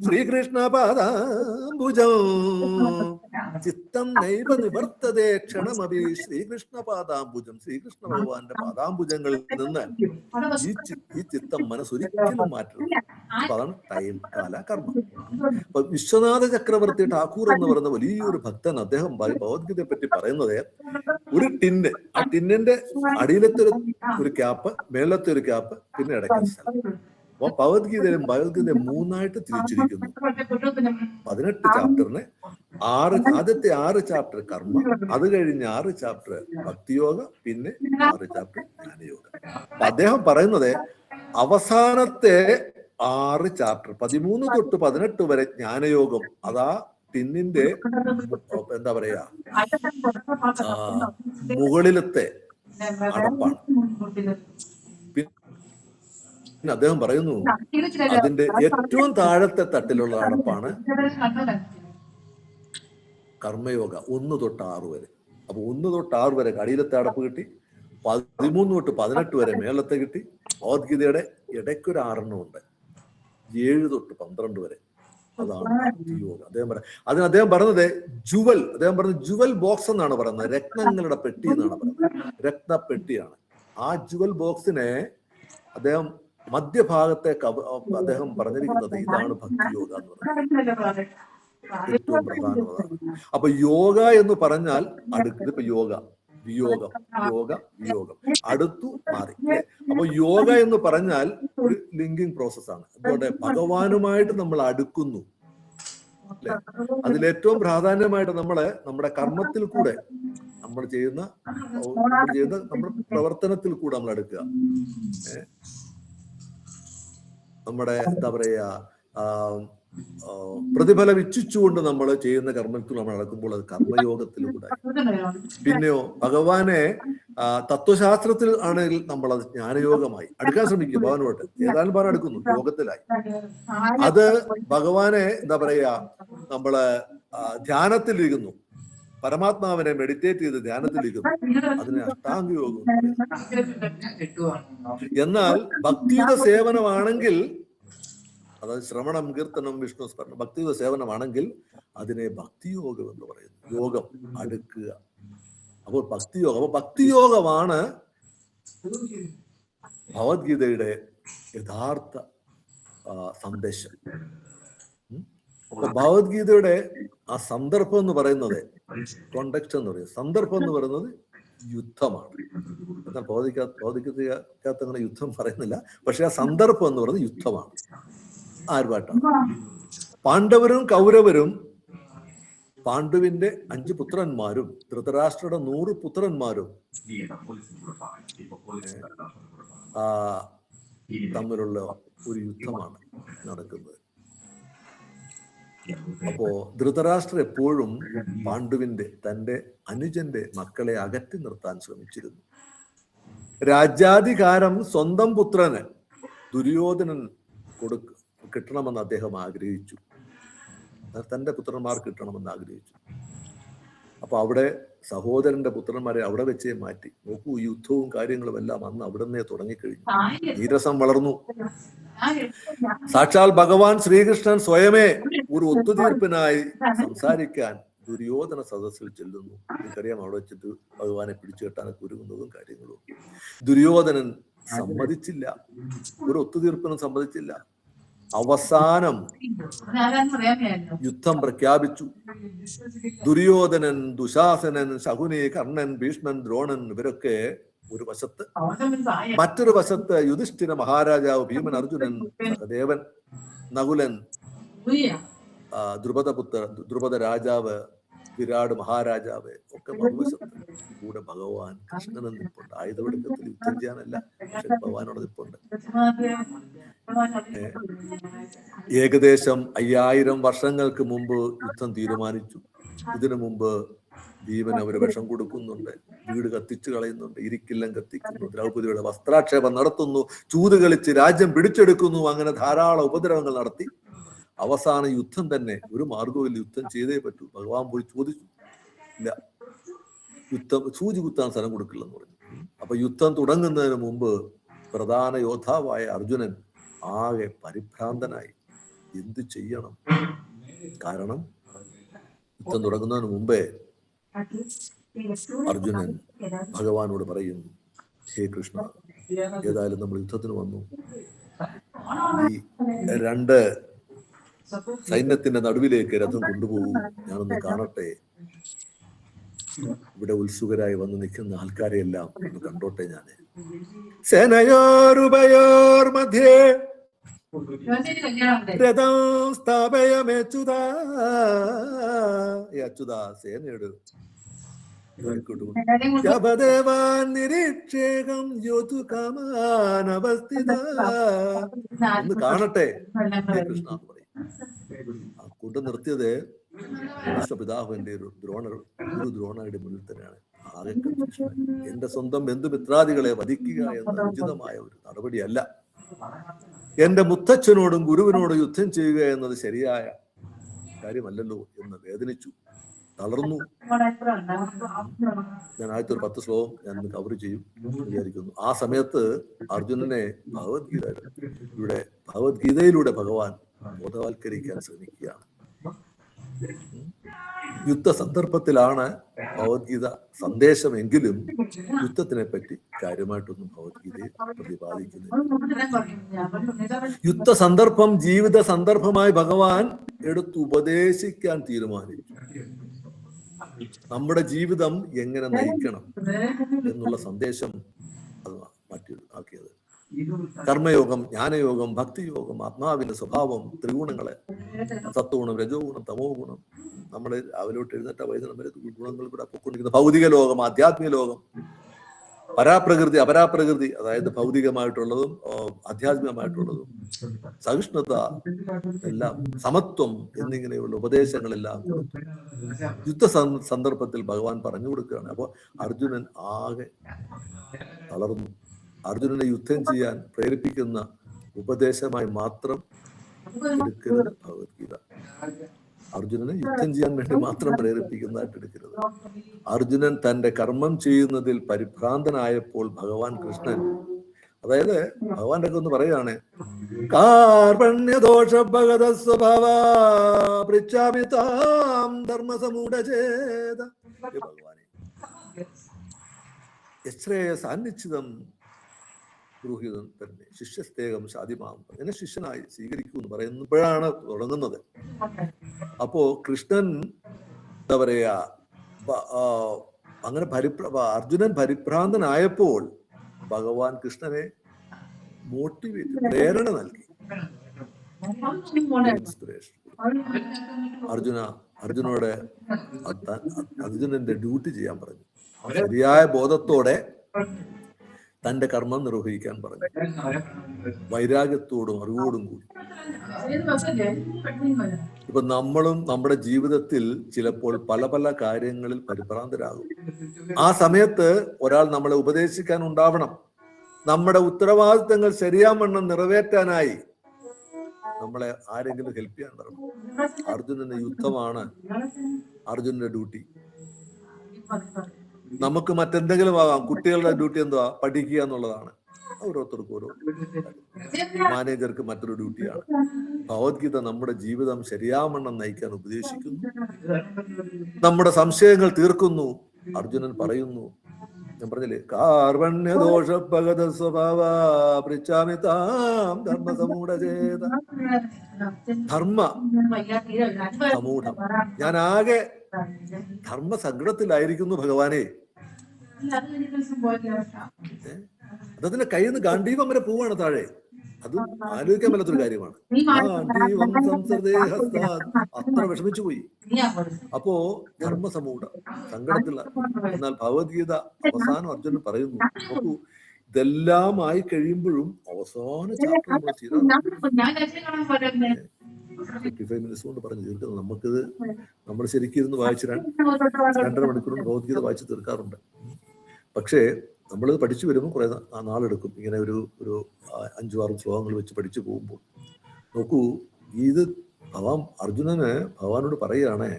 B: ശ്രീകൃഷ്ണ പാദാംബുജം. ചിത്തം നൈവ നിവർത്തതേ ക്ഷണമഭി ശ്രീകൃഷ്ണ പാദാംബുജം. ശ്രീകൃഷ്ണ ഭഗവാന്റെ പാദാംബുജങ്ങളിൽ നിന്ന് ഈ ചിത്തം, മനസ്സൊരിക്കലും മാറ്റരുത്. അപ്പൊ അതാണ് ടൈം, കാല, കർമ്മം. അപ്പൊ വിശ്വനാഥ ചക്രവർത്തി ഠാക്കൂർ എന്ന് പറയുന്ന വലിയൊരു ഭക്തൻ, അദ്ദേഹം ഭഗവത്ഗീതയെ പറ്റി പറയുന്നത്, ഒരു ടിന്ന്, ആ ടിന്നിന്റെ അടിയിലത്തെ ഒരു ക്യാപ്പ്, മേളത്തെ ഒരു ക്യാപ്പ്, പിന്നെ ഇടയ്ക്ക് സ്ഥലം. അപ്പൊ ഭഗവത്ഗീതയെ 3ആയിട്ട് തിരിച്ചിരിക്കുന്നു. 18 ചാപ്റ്ററിന് ആദ്യത്തെ 6 ചാപ്റ്റർ കർമ്മ, അത് കഴിഞ്ഞ് 6 ചാപ്റ്റർ ഭക്തിയോഗ, പിന്നെ 6 ചാപ്റ്റർ ജ്ഞാനയോഗ. അപ്പൊ അദ്ദേഹം പറയുന്നത് അവസാനത്തെ 6 ചാപ്റ്റർ 13 തൊട്ട് 18 വരെ ജ്ഞാനയോഗം, അതാ ടിന്നിന്റെ എന്താ പറയാ മുകളിലത്തെ അടപ്പാണ്. പിന്നെ അദ്ദേഹം പറയുന്നു അതിന്റെ ഏറ്റവും താഴത്തെ തട്ടിലുള്ള അടപ്പാണ് കർമ്മയോഗ, 1 തൊട്ട് 6 വരെ. അപ്പൊ 1 തൊട്ട് 6 വരെ അടിയിലത്തെ അടപ്പ് കിട്ടി, 13 തൊട്ട് 18 വരെ മേളത്തെ കിട്ടി. ഭഗവത്ഗീതയുടെ ഇടയ്ക്കൊരു 6 ഉണ്ട്, 7 തൊട്ട് 12 വരെ, അതാണ് ഭക്തിയോഗ. അദ്ദേഹം പറഞ്ഞത് ജുവൽ, അദ്ദേഹം പറഞ്ഞത് ജുവൽ ബോക്സ് എന്നാണ് പറയുന്നത്, രത്നങ്ങളുടെ പെട്ടി എന്നാണ് പറയുന്നത്, രത്നപ്പെട്ടിയാണ്. ആ ജുവൽ ബോക്സിനെ അദ്ദേഹം മധ്യഭാഗത്തെ അദ്ദേഹം പറഞ്ഞിരിക്കുന്നത് ഇതാണ് ഭക്തിയോഗ എന്ന് പറയുന്നത്, ഏറ്റവും പ്രധാനമാണ്. അപ്പൊ യോഗ എന്ന് പറഞ്ഞാൽ ഇതിപ്പോ യോഗ, വിയോഗം, യോഗ, വിയോഗം, അടുത്തു മാറി. അപ്പൊ യോഗ എന്ന് പറഞ്ഞാൽ ഒരു ലിങ്കിങ് പ്രോസസ്സാണ്. അതുകൊണ്ട് ഭഗവാനുമായിട്ട് നമ്മൾ അടുക്കുന്നു അല്ലെ. അതിലേറ്റവും പ്രാധാന്യമായിട്ട് നമ്മുടെ കർമ്മത്തിൽ കൂടെ നമ്മൾ ചെയ്യുന്ന നമ്മുടെ പ്രവർത്തനത്തിൽ കൂടെ നമ്മൾ അടുക്കുക. നമ്മുടെ എന്താ പറയാ, പ്രതിഫലം ഇച്ഛിച്ചുകൊണ്ട് നമ്മൾ ചെയ്യുന്ന കർമ്മത്തിൽ നമ്മൾ നടക്കുമ്പോൾ അത് കർമ്മയോഗത്തിലൂടെ. പിന്നെയോ ഭഗവാനെ തത്വശാസ്ത്രത്തിൽ ആണെങ്കിൽ നമ്മൾ അത് ജ്ഞാനയോഗമായി അടുക്കാൻ ശ്രമിക്കുക. ഭഗവാനോട്ട് ഏതായാലും ഭഗവാൻ അടുക്കുന്നു, യോഗത്തിലായി. അത് ഭഗവാനെ എന്താ പറയാ, നമ്മള് ധ്യാനത്തിലിരിക്കുന്നു, പരമാത്മാവിനെ മെഡിറ്റേറ്റ് ചെയ്ത് ധ്യാനത്തിലിരിക്കുന്നു, അതിനെ അഷ്ടാംഗ യോഗം. എന്നാൽ ഭക്തിയുടെ സേവനമാണെങ്കിൽ, അതായത് ശ്രവണം, കീർത്തനം, വിഷ്ണു സ്മരണം, ഭക്തിയുടെ സേവനമാണെങ്കിൽ അതിനെ ഭക്തിയോഗം എന്ന് പറയുന്നു. യോഗം, അടുക്കുക. അപ്പോൾ ഭക്തിയോഗം, അപ്പൊ ഭക്തിയോഗമാണ് ഭഗവത്ഗീതയുടെ യഥാർത്ഥ സന്ദേശം. അപ്പൊ ഭഗവത്ഗീതയുടെ ആ സന്ദർഭം എന്ന് പറയുന്നത്, കോണ്ടെക്സ്റ്റ് എന്ന് പറയുന്നത്, സന്ദർഭം എന്ന് പറയുന്നത് യുദ്ധമാണ്. എന്നാൽ ഭൗതികതയ്ക്കകത്ത് അങ്ങനെ യുദ്ധം പറയുന്നില്ല, പക്ഷെ ആ സന്ദർഭം എന്ന് പറയുന്നത് യുദ്ധമാണ്. ആരുമായിട്ടാണ്? പാണ്ഡവരും കൗരവരും, പാണ്ഡുവിന്റെ 5 പുത്രന്മാരും ധൃതരാഷ്ട്രയുടെ 100 പുത്രന്മാരും തമ്മിലുള്ള ഒരു യുദ്ധമാണ് നടക്കുന്നത്. അപ്പോ ധൃതരാഷ്ട്രർ എപ്പോഴും പാണ്ഡുവിന്റെ, തന്റെ അനുജന്റെ മക്കളെ അകറ്റി നിർത്താൻ ശ്രമിച്ചിരുന്നു. രാജ്യാധികാരം സ്വന്തം പുത്രന് ദുര്യോധനൻ കിട്ടണമെന്ന് അദ്ദേഹം ആഗ്രഹിച്ചു. തന്റെ പുത്രന്മാർ കിട്ടണമെന്ന് ആഗ്രഹിച്ചു. അപ്പൊ അവിടെ സഹോദരന്റെ പുത്രന്മാരെ അവിടെ വെച്ചേ മാറ്റി. നോക്കൂ, യുദ്ധവും കാര്യങ്ങളും എല്ലാം അന്ന് അവിടെ നിന്നേ തുടങ്ങിക്കഴിഞ്ഞു. നീരസം വളർന്നു. സാക്ഷാൽ ഭഗവാൻ ശ്രീകൃഷ്ണൻ സ്വയമേ ഒരു ഒത്തുതീർപ്പിനായി സംസാരിക്കാൻ ദുര്യോധന സദസ്സിൽ ചെല്ലുന്നു. എനിക്കറിയാം, അവിടെ വെച്ചിട്ട് ഭഗവാനെ പിടിച്ചു കെട്ടാനൊക്കെ ഒരുങ്ങുന്നതും കാര്യങ്ങളും. ദുര്യോധനൻ സമ്മതിച്ചില്ല, ഒരു ഒത്തുതീർപ്പിനും സമ്മതിച്ചില്ല. അവസാനം യുദ്ധം പ്രഖ്യാപിച്ചു. ദുര്യോധനൻ, ദുശാസനൻ, ശകുനി, കർണൻ, ഭീഷ്മൻ, ദ്രോണൻ ഇവരൊക്കെ ഒരു വശത്ത്, മറ്റൊരു വശത്ത് യുധിഷ്ഠിര മഹാരാജാവ്, ഭീമൻ, അർജുനൻ, സഹദേവൻ, നകുലൻ, ദ്രുപദ രാജാവ്, വിരാട് മഹാരാജാവ് ഒക്കെ മറുവശത്ത്. കൂടെ ഭഗവാൻ കൃഷ്ണനും നിൽപ്പുണ്ട്. ആയുധവെടുക്കത്തിൽ യുദ്ധം ചെയ്യാനല്ല, പക്ഷെ ഭഗവാനോട് നിൽപ്പുണ്ട്. ഏകദേശം 5000 വർഷങ്ങൾക്ക് മുമ്പ് യുദ്ധം തീരുമാനിച്ചു. ഇതിനു മുമ്പ് ഭീമൻ അവര് വിഷം കൊടുക്കുന്നുണ്ട്, വീട് കത്തിച്ചു കളയുന്നുണ്ട്, ഇരിക്കില്ലം കത്തിക്കുന്നു, ദ്രൗപദിയുടെ വസ്ത്രാക്ഷേപം നടത്തുന്നു, ചൂത് കളിച്ച് രാജ്യം പിടിച്ചെടുക്കുന്നു. അങ്ങനെ ധാരാളം ഉപദ്രവങ്ങൾ നടത്തി. അവസാന യുദ്ധം തന്നെ, ഒരു മാർഗവും യുദ്ധം ചെയ്തേ പറ്റൂ. ഭഗവാൻ പോയി ചോദിച്ചു, ഇല്ല, യുദ്ധം സൂചി കുത്താൻ സ്ഥലം കൊടുക്കില്ലെന്ന് പറഞ്ഞു. അപ്പൊ യുദ്ധം തുടങ്ങുന്നതിന് മുമ്പ് പ്രധാന യോദ്ധാവായ അർജുനൻ ആകെ പരിഭ്രാന്തനായി. എന്ത് ചെയ്യണം? കാരണം യുദ്ധം തുടങ്ങുന്നതിന് മുമ്പേ അർജുനൻ ഭഗവാനോട് പറയുന്നു, ഹേ കൃഷ്ണ, ഏതായാലും നമ്മൾ യുദ്ധത്തിന് വന്നു. ഈ 2 സൈന്യത്തിന്റെ നടുവിലേക്ക് രഥം കൊണ്ടുപോകൂ, ഞാനൊന്ന് കാണട്ടെ. ഇവിടെ ഉത്സുകരായി വന്ന് നിൽക്കുന്ന ആൾക്കാരെ എല്ലാം ഒന്ന് കണ്ടോട്ടെ ഞാൻ. സേനയോരുഭയോർ മധ്യേ രഥം സ്ഥാപയമേച്ചുതാ. അച്യുതാ, സേനയുടെ നിരീക്ഷേകം യോതുകാമാനവസ്ഥിത. ഒന്ന് കാണട്ടെ കൃഷ്ണ എന്ന് പറയും. കൊണ്ടു നിർത്തിയത് പിതാവിന്റെ ഒരു ദ്രോണയുടെ മുന്നിൽ തന്നെയാണ്. ആകെ കൺഫ്യൂഷൻ. എന്റെ സ്വന്തം ബന്ധുമിത്രാദികളെ വധിക്കുക എന്ന ഉചിതമായ ഒരു നടപടിയല്ല. എന്റെ മുത്തച്ഛനോടും ഗുരുവിനോടും യുദ്ധം ചെയ്യുക എന്നത് ശരിയായ കാര്യമല്ലല്ലോ എന്ന് വേദനിച്ചു, തളർന്നു. ഞാൻ ആദ്യത്തെ ഒരു 10 ശ്ലോകം ഞാൻ കവർ ചെയ്യും വിചാരിക്കുന്നു. ആ സമയത്ത് അർജുനനെ ഭഗവത്ഗീതയിലൂടെ ഭഗവാൻ ബോധവൽക്കരിക്കാൻ ശ്രമിക്കുകയാണ്. യുദ്ധ സന്ദർഭത്തിലാണ് ഭഗവത്ഗീത സന്ദേശമെങ്കിലും യുദ്ധത്തിനെ പറ്റി കാര്യമായിട്ടൊന്നും ഭഗവത്ഗീതയിൽ പ്രതിപാദിക്കുന്നില്ല. യുദ്ധ സന്ദർഭം ജീവിത സന്ദർഭമായി ഭഗവാൻ എടുത്ത് ഉപദേശിക്കാൻ തീരുമാനിച്ചു. നമ്മുടെ ജീവിതം എങ്ങനെ നയിക്കണം എന്നുള്ള സന്ദേശം അത് ആക്കിയത്. കർമ്മയോഗം, ജ്ഞാനയോഗം, ഭക്തിയോഗം, ആത്മാവിന്റെ സ്വഭാവം, ത്രിഗുണങ്ങളെ, സത്വഗുണം, രജോ ഗുണം, തമോ ഗുണം, നമ്മള് രാവിലോട്ട് എഴുന്നേറ്റ വൈകുന്നേരം വരെ ഗുണങ്ങൾ കൂടെ പൊക്കൊണ്ടിരിക്കുന്ന ഭൗതിക ലോകം, ആധ്യാത്മിക ലോകം, പരാപ്രകൃതി അപരാപ്രകൃതി, അതായത് ഭൗതികമായിട്ടുള്ളതും ആധ്യാത്മികമായിട്ടുള്ളതും, സഹിഷ്ണുത, എല്ലാം, സമത്വം എന്നിങ്ങനെയുള്ള ഉപദേശങ്ങളെല്ലാം കൊടുത്തു. യുദ്ധ സന്ദർഭത്തിൽ ഭഗവാൻ പറഞ്ഞു കൊടുക്കുകയാണ്. അപ്പോൾ അർജുനൻ ആകെ തളർന്നു. അർജുനനെ യുദ്ധം ചെയ്യാൻ പ്രേരിപ്പിക്കുന്ന ഉപദേശമായി മാത്രം എടുക്കരുത് ഭഗവത്ഗീത. അർജുനനെ യുദ്ധം ചെയ്യാൻ വേണ്ടി മാത്രം പ്രേരിപ്പിക്കുന്നതായിട്ട് എടുക്കരുത്. അർജുനൻ തന്റെ കർമ്മം ചെയ്യുന്നതിൽ പരിഭ്രാന്തനായപ്പോൾ ഭഗവാൻ കൃഷ്ണൻ, അതായത് ഭഗവാന്റെ ഒക്കെ ഒന്ന് പറയുകയാണ്, കാർപണ്യദോഷ ഭഗത സ്വഭാവ പൃച്ഛാമി താം ധർമ്മസമൂഢചേത. ഭഗവാനെ യശ്രേയ സാന്നിശ്ചിതം ബ്രൂഹിതം തന്നെ ശിഷ്യസ്തേകം ശാതിമാം, എന്നെ ശിഷ്യനായി സ്വീകരിക്കൂ എന്ന് പറയുമ്പോഴാണ് തുടങ്ങുന്നത്. അപ്പോ കൃഷ്ണൻ എന്താ പറയാ, അങ്ങനെ അർജുനൻ പരിഭ്രാന്തനായപ്പോൾ ഭഗവാൻ കൃഷ്ണനെ മോട്ടിവേറ്റ്, പ്രേരണ നൽകി, ഇൻസ്പിറേഷൻ. അർജുനോട് അർജുനന്റെ ഡ്യൂട്ടി ചെയ്യാൻ പറഞ്ഞു. ശരിയായ ബോധത്തോടെ തന്റെ കർമ്മം നിർവഹിക്കാൻ പറഞ്ഞു, വൈരാഗ്യത്തോടും അറിവോടും കൂടി. ഇപ്പൊ നമ്മളും നമ്മുടെ ജീവിതത്തിൽ ചിലപ്പോൾ പല പല കാര്യങ്ങളിൽ പരിഭ്രാന്തരാകും. ആ സമയത്ത് ഒരാൾ നമ്മളെ ഉപദേശിക്കാൻ ഉണ്ടാവണം. നമ്മുടെ ഉത്തരവാദിത്തങ്ങൾ ശരിയാവണ്ണം നിറവേറ്റാനായി നമ്മളെ ആരെങ്കിലും ഹെൽപ്പ് ചെയ്യാൻ വരണം. അർജുനന്റെ യുദ്ധമാണ് അർജുനന്റെ ഡ്യൂട്ടി. നമുക്ക് മറ്റെന്തെങ്കിലും ആകാം. കുട്ടികളുടെ ഡ്യൂട്ടി എന്തുവാ? പഠിക്കുക എന്നുള്ളതാണ്. ഓരോരുത്തർക്കും ഓരോ. മാനേജർക്ക് മറ്റൊരു ഡ്യൂട്ടിയാണ്. ഭഗവത്ഗീത നമ്മുടെ ജീവിതം ശരിയാവണ്ണം നയിക്കാൻ ഉപദേശിക്കുന്നു, നമ്മുടെ സംശയങ്ങൾ തീർക്കുന്നു. അർജുനൻ പറയുന്നു, ഞാൻ പറഞ്ഞില്ലേ, കാർപണ്യദോഷ ഭഗത സ്വഭാവ പൃച്ഛാമി താം ധർമ്മസമൂഢചേത. ധർമ്മ സമൂഢം, ഞാൻ ആകെ ധർമ്മസങ്കടത്തിലായിരിക്കുന്നു ഭഗവാനെ. അതതിന്റെ കയ്യിൽ നിന്ന് ഗാന്ധീവം വരെ പോവാണ് താഴെ. അത് ആലോചിക്കാൻ പറ്റാത്തൊരു കാര്യമാണ്. അത്ര വിഷമിച്ചു പോയി. അപ്പോ ധർമ്മസമൂഢം, സങ്കടത്തില. എന്നാൽ ഭഗവത്ഗീത അവസാനം അർജുനൻ പറയുന്നു, നോക്കൂ, ഇതെല്ലാം ആയി കഴിയുമ്പോഴും അവസാന ചാപ്റ്റർ നമ്മൾ ചെയ്താൽ 55 മിനിറ്റ്സ് കൊണ്ട് പറഞ്ഞു തീർക്കുന്നത്. നമുക്കിത് നമ്മൾ ശരിക്കും ഇരുന്ന് വായിച്ച് 2.5 മണിക്കൂർ ഭഗവത്ഗീത വായിച്ച് തീർക്കാറുണ്ട്. പക്ഷേ നമ്മളിത് പഠിച്ചു വരുമ്പോൾ കുറെ നാളെടുക്കും. ഇങ്ങനെ ഒരു 5-6 ശ്ലോകങ്ങൾ വെച്ച് പഠിച്ചു പോകുമ്പോൾ നോക്കൂ, ഇത് അർജുനന് ഭഗവാനോട് പറയുകയാണ്,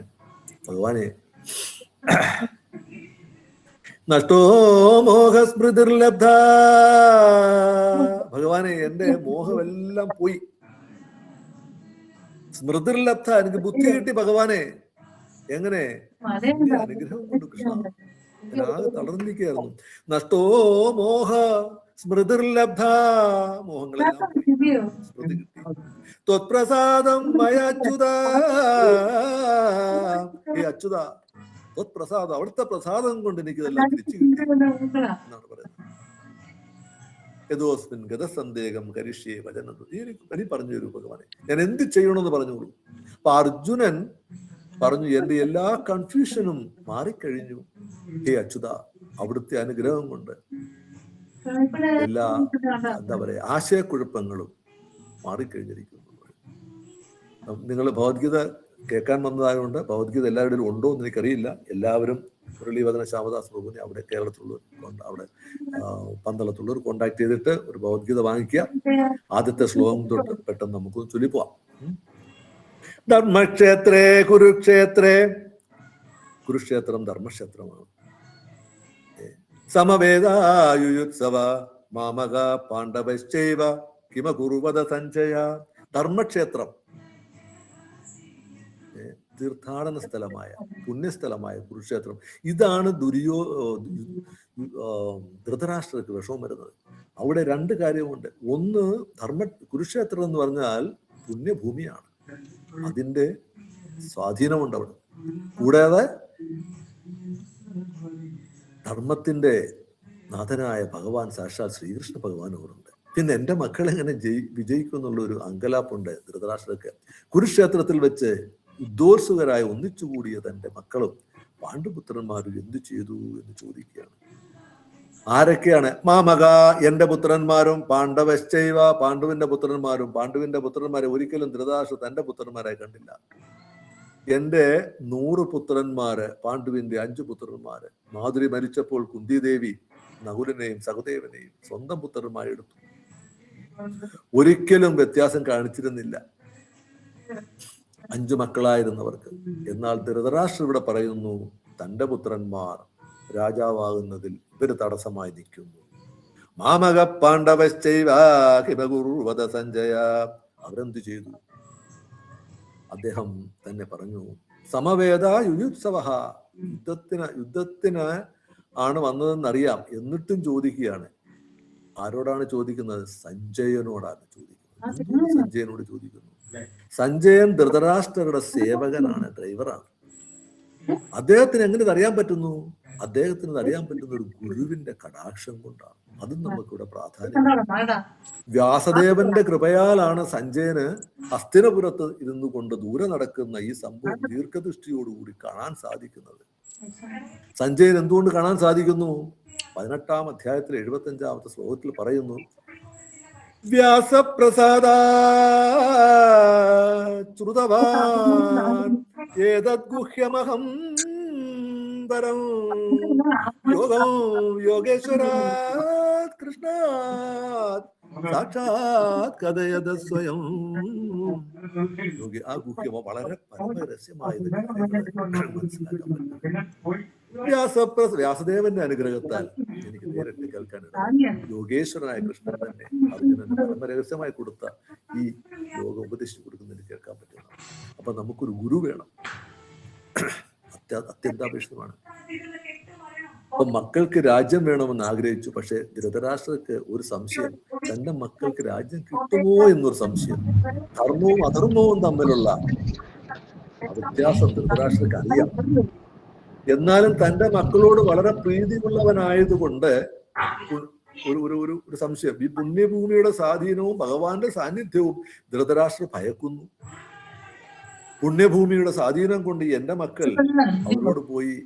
B: ഭഗവാനെ, നഷ്ടോ മോഹസ്മൃതിർലബ്ധ, ഭഗവാനെ എന്റെ മോഹമെല്ലാം പോയി. സ്മൃതിർലബ്ധ, എനിക്ക് ബുദ്ധി കിട്ടി ഭഗവാനെ. എങ്ങനെ? അനുഗ്രഹം കൊണ്ട് കൃഷ്ണ. ആകെ തളർന്നിരിക്കുകയായിരുന്നു. നഷ്ടോ മോഹ സ്മൃതിർലബ്ധ, മോഹങ്ങളെല്ലാം സ്മൃതി കിട്ടി. ത്വത്പ്രസാദം മയ അച്യുത, ഹേ അച്യുത, ത്വത്പ്രസാദം, അവിടുത്തെ പ്രസാദം കൊണ്ട് എനിക്ക് ഇതെല്ലാം തിരിച്ചു കിട്ടി എന്നാണ് പറയുന്നത്. യഥോസ്മിൻ ഗതസന്ദേഹം കരിഷ്യേ വചനം, എനിക്ക് പറഞ്ഞു തരൂ ഭഗവാനെ, ഞാൻ എന്ത് ചെയ്യണമെന്ന് പറഞ്ഞോളൂ. അപ്പൊ അർജുനൻ പറഞ്ഞു, എന്റെ എല്ലാ കൺഫ്യൂഷനും മാറിക്കഴിഞ്ഞു. ഹേ അച്യുത, അവിടുത്തെ അനുഗ്രഹം കൊണ്ട് എല്ലാ എന്താ പറയാ ആശയക്കുഴപ്പങ്ങളും മാറിക്കഴിഞ്ഞിരിക്കുന്നു. നിങ്ങൾ ഭഗവത്ഗീത കേൾക്കാൻ വന്നതായതുകൊണ്ട് ഭഗവത്ഗീത എല്ലാവരുടെയും ഉണ്ടോ എന്ന് എനിക്കറിയില്ല. എല്ലാവരും മുരളീവദന ശ്യാമദാസ് പ്രഭുവിനെ അവിടെ കേരളത്തിലുള്ളവർ, അവിടെ പന്തളത്തുള്ളവർ കോണ്ടാക്ട് ചെയ്തിട്ട് ഒരു ഭഗവത്ഗീത വാങ്ങിക്കുക. ആദ്യത്തെ ശ്ലോകം തൊട്ട് പെട്ടെന്ന് നമുക്കൊന്ന് ചൊല്ലിപ്പോവാം. ധർമ്മക്ഷേത്രേ കുരുക്ഷേത്രേ, കുരുക്ഷേത്രം ധർമ്മക്ഷേത്രമാണ്. സമവേദായുയുത്സവ മാമക പാണ്ഡവശ്ചൈവ കിമ കുറുവദ സഞ്ജയ. ധർമ്മക്ഷേത്രം, തീർത്ഥാടന സ്ഥലമായ പുണ്യസ്ഥലമായ കുരുക്ഷേത്രം. ഇതാണ് ധൃതരാഷ്ട്രർക്ക് വിഷമം വരുന്നത്. അവിടെ 2 കാര്യമുണ്ട്. ഒന്ന്, കുരുക്ഷേത്രം എന്ന് പറഞ്ഞാൽ പുണ്യഭൂമിയാണ്, അതിന്റെ സ്വാധീനമുണ്ട് അവിടെ. കൂടാതെ ധർമ്മത്തിന്റെ നാഥനായ ഭഗവാൻ സാക്ഷാൽ ശ്രീകൃഷ്ണ ഭഗവാനോടുണ്ട്. പിന്നെ എൻ്റെ മക്കൾ എങ്ങനെ വിജയിക്കും എന്നുള്ളൊരു അങ്കലാപ്പുണ്ട് ധൃതരാഷ്ട്രർക്ക്. കുരുക്ഷേത്രത്തിൽ വെച്ച് ഉദ്ദോത്സുകരായി ഒന്നിച്ചുകൂടിയ തൻ്റെ മക്കളും പാണ്ഡുപുത്രന്മാരും എന്തു ചെയ്തു എന്ന് ചോദിക്കുകയാണ്. ആരൊക്കെയാണ്? മാമക, എന്റെ പുത്രന്മാരും, പാണ്ഡവശ്ചൈവ, പാണ്ഡുവിന്റെ പുത്രന്മാരും. പാണ്ഡുവിന്റെ പുത്രന്മാരെ ഒരിക്കലും ധൃതരാഷ്ട്രർ തന്റെ പുത്രന്മാരായി കണ്ടില്ല. എന്റെ 100 പുത്രന്മാര്, പാണ്ഡുവിന്റെ 5 പുത്രന്മാര്. മാധുരി മരിച്ചപ്പോൾ കുന്തിദേവി നകുലനെയും സഹദേവനെയും സ്വന്തം പുത്രന്മാരെ എടുത്തു. ഒരിക്കലും വ്യത്യാസം കാണിച്ചിരുന്നില്ല 5 മക്കളായിരുന്നവർക്ക്. എന്നാൽ ധൃതരാഷ്ട്രർ ഇവിടെ പറയുന്നു, തന്റെ പുത്രന്മാർ രാജാവാകുന്നതിൽ ഇവര് തടസ്സമായി നിൽക്കുന്നു. മാമക പാണ്ഡവശ്ചൈവ കിമകുർവത സഞ്ജയ. അവരെന്ത് ചെയ്തു? അദ്ദേഹം തന്നെ പറഞ്ഞു, സമവേദ യുയുത്സവ. യുദ്ധത്തിന് ആണ് വന്നതെന്നറിയാം. എന്നിട്ടും ചോദിക്കുകയാണ്. ആരോടാണ് ചോദിക്കുന്നത്? സഞ്ജയനോടാണ് ചോദിക്കുന്നത്. സഞ്ജയനോട് ചോദിക്കുന്നു. സഞ്ജയൻ ധൃതരാഷ്ട്രരുടെ സേവകനാണ്, ഡ്രൈവറാണ്. അദ്ദേഹത്തിന് എങ്ങനെ അറിയാൻ പറ്റുന്നു? അദ്ദേഹത്തിന് അറിയാൻ പറ്റുന്ന ഒരു ഗുരുവിന്റെ കടാക്ഷം കൊണ്ടാണ്. അതും നമുക്കിവിടെ പ്രാധാന്യം. വ്യാസദേവന്റെ കൃപയാലാണ് സഞ്ജയന് ഹസ്തിനപുരത്ത് ഇരുന്നു കൊണ്ട് ദൂരെ നടക്കുന്ന ഈ സംഭവം ദീർഘദൃഷ്ടിയോടുകൂടി കാണാൻ സാധിക്കുന്നത്. സഞ്ജയൻ എന്തുകൊണ്ട് കാണാൻ സാധിക്കുന്നു? 18-ാം അധ്യായത്തിൽ 75-ാമത്തെ ശ്ലോകത്തിൽ പറയുന്നു, വ്യാസപ്രസാദ ശ്രുതവാൻ ഏതദ്ഗുഹ്യമഹം പരം യോഗം യോഗേശ്വരാത് കൃഷ്ണാത് സാക്ഷാത് കഥയത സ്വയം. യോഗി ആ ഗുഹ്യമോ വളരെ പരമരസ്യമായത് മനസ്സിലാക്കാൻ പറ്റും. വ്യാസദേവന്റെ അനുഗ്രഹത്താൽ എനിക്ക് നേരിട്ട് കേൾക്കാനിട യോഗേശ്വരനായ കൃഷ്ണൻ തന്നെ അർജുനന് പരമരഹസ്യമായി കൊടുത്ത ഈ യോഗ ഉപദേശിച്ചു കൊടുക്കുന്നതിന് കേൾക്കാൻ പറ്റുന്നു. അപ്പൊ നമുക്കൊരു ഗുരു വേണം, അത്യന്താപേക്ഷിതമാണ്. അപ്പൊ മക്കൾക്ക് രാജ്യം വേണമെന്ന് ആഗ്രഹിച്ചു. പക്ഷെ ധൃതരാഷ്ട്രർക്ക് ഒരു സംശയം, തന്റെ മക്കൾക്ക് രാജ്യം കിട്ടുമോ എന്നൊരു സംശയം. ധർമ്മവും അധർമ്മവും തമ്മിലുള്ള വ്യത്യാസം ധൃതരാഷ്ട്രർക്ക് അറിയാം. എന്നാലും തന്റെ മക്കളോട് വളരെ പ്രീതിയുള്ളവനായതുകൊണ്ട് ഒരു സംശയം. ഈ പുണ്യഭൂമിയുടെ സ്വാധീനവും ഭഗവാന്റെ സാന്നിധ്യവും ധൃതരാഷ്ട്രർ ഭയക്കുന്നു. പുണ്യഭൂമിയുടെ സ്വാധീനം കൊണ്ട് എന്റെ മക്കൾ അവരോട് പോയി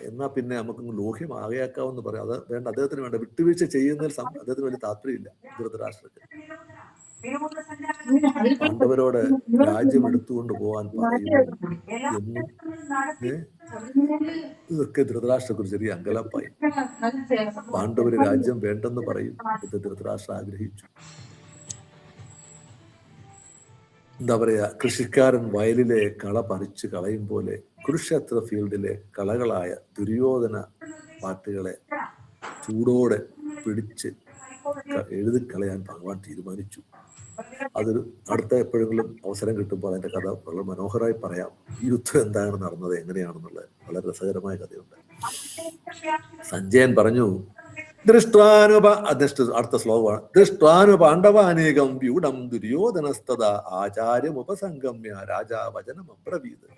B: എന്നാ പിന്നെ നമുക്കൊന്ന് ലോഹ്യമാകയാക്കാവെന്ന് പറയാം. അത് വേണ്ട, അദ്ദേഹത്തിന് വേണ്ട. വിട്ടുവീഴ്ച ചെയ്യുന്നതിൽ അദ്ദേഹത്തിന് വലിയ താല്പര്യമില്ല ധൃതരാഷ്ട്രർക്ക്. പാണ്ഡവരോട് രാജ്യം എടുത്തുകൊണ്ട് പോകാൻ പറയുന്നു എന്നും ഇതൊക്കെ ധൃതരാഷ്ട്രക്ക് ഒരു ചെറിയ അങ്കലാപ്പായി. പാണ്ഡവര് രാജ്യം വേണ്ടെന്ന് പറയും. ഇത് ധൃതരാഷ്ട്രം ആഗ്രഹിച്ചു. എന്താ പറയാ, കൃഷിക്കാരൻ വയലിലെ കള പറിച്ചു കളയും പോലെ കുരുക്ഷേത്ര ഫീൽഡിലെ കളകളായ ദുര്യോധന പാട്ടുകളെ ചൂടോടെ പിടിച്ച് എഴുതിക്കളയാൻ ഭഗവാൻ തീരുമാനിച്ചു. അതൊരു അടുത്ത എപ്പോഴെങ്കിലും അവസരം കിട്ടുമ്പോൾ അതിന്റെ കഥ വളരെ മനോഹരമായി പറയാം. ഈ യുദ്ധം എന്താണ് നടന്നത്, എങ്ങനെയാണെന്നുള്ളത് വളരെ രസകരമായ കഥയുണ്ട്. സഞ്ജയൻ പറഞ്ഞു, അടുത്ത ശ്ലോകമാണ്. ദൃഷ്ടാനു പാണ്ഡവാനേകം വ്യൂഢം ദുര്യോധനസ്തത ആചാര്യമുപസംഗമ്യ രാജാ വചനം അബ്രവീത്.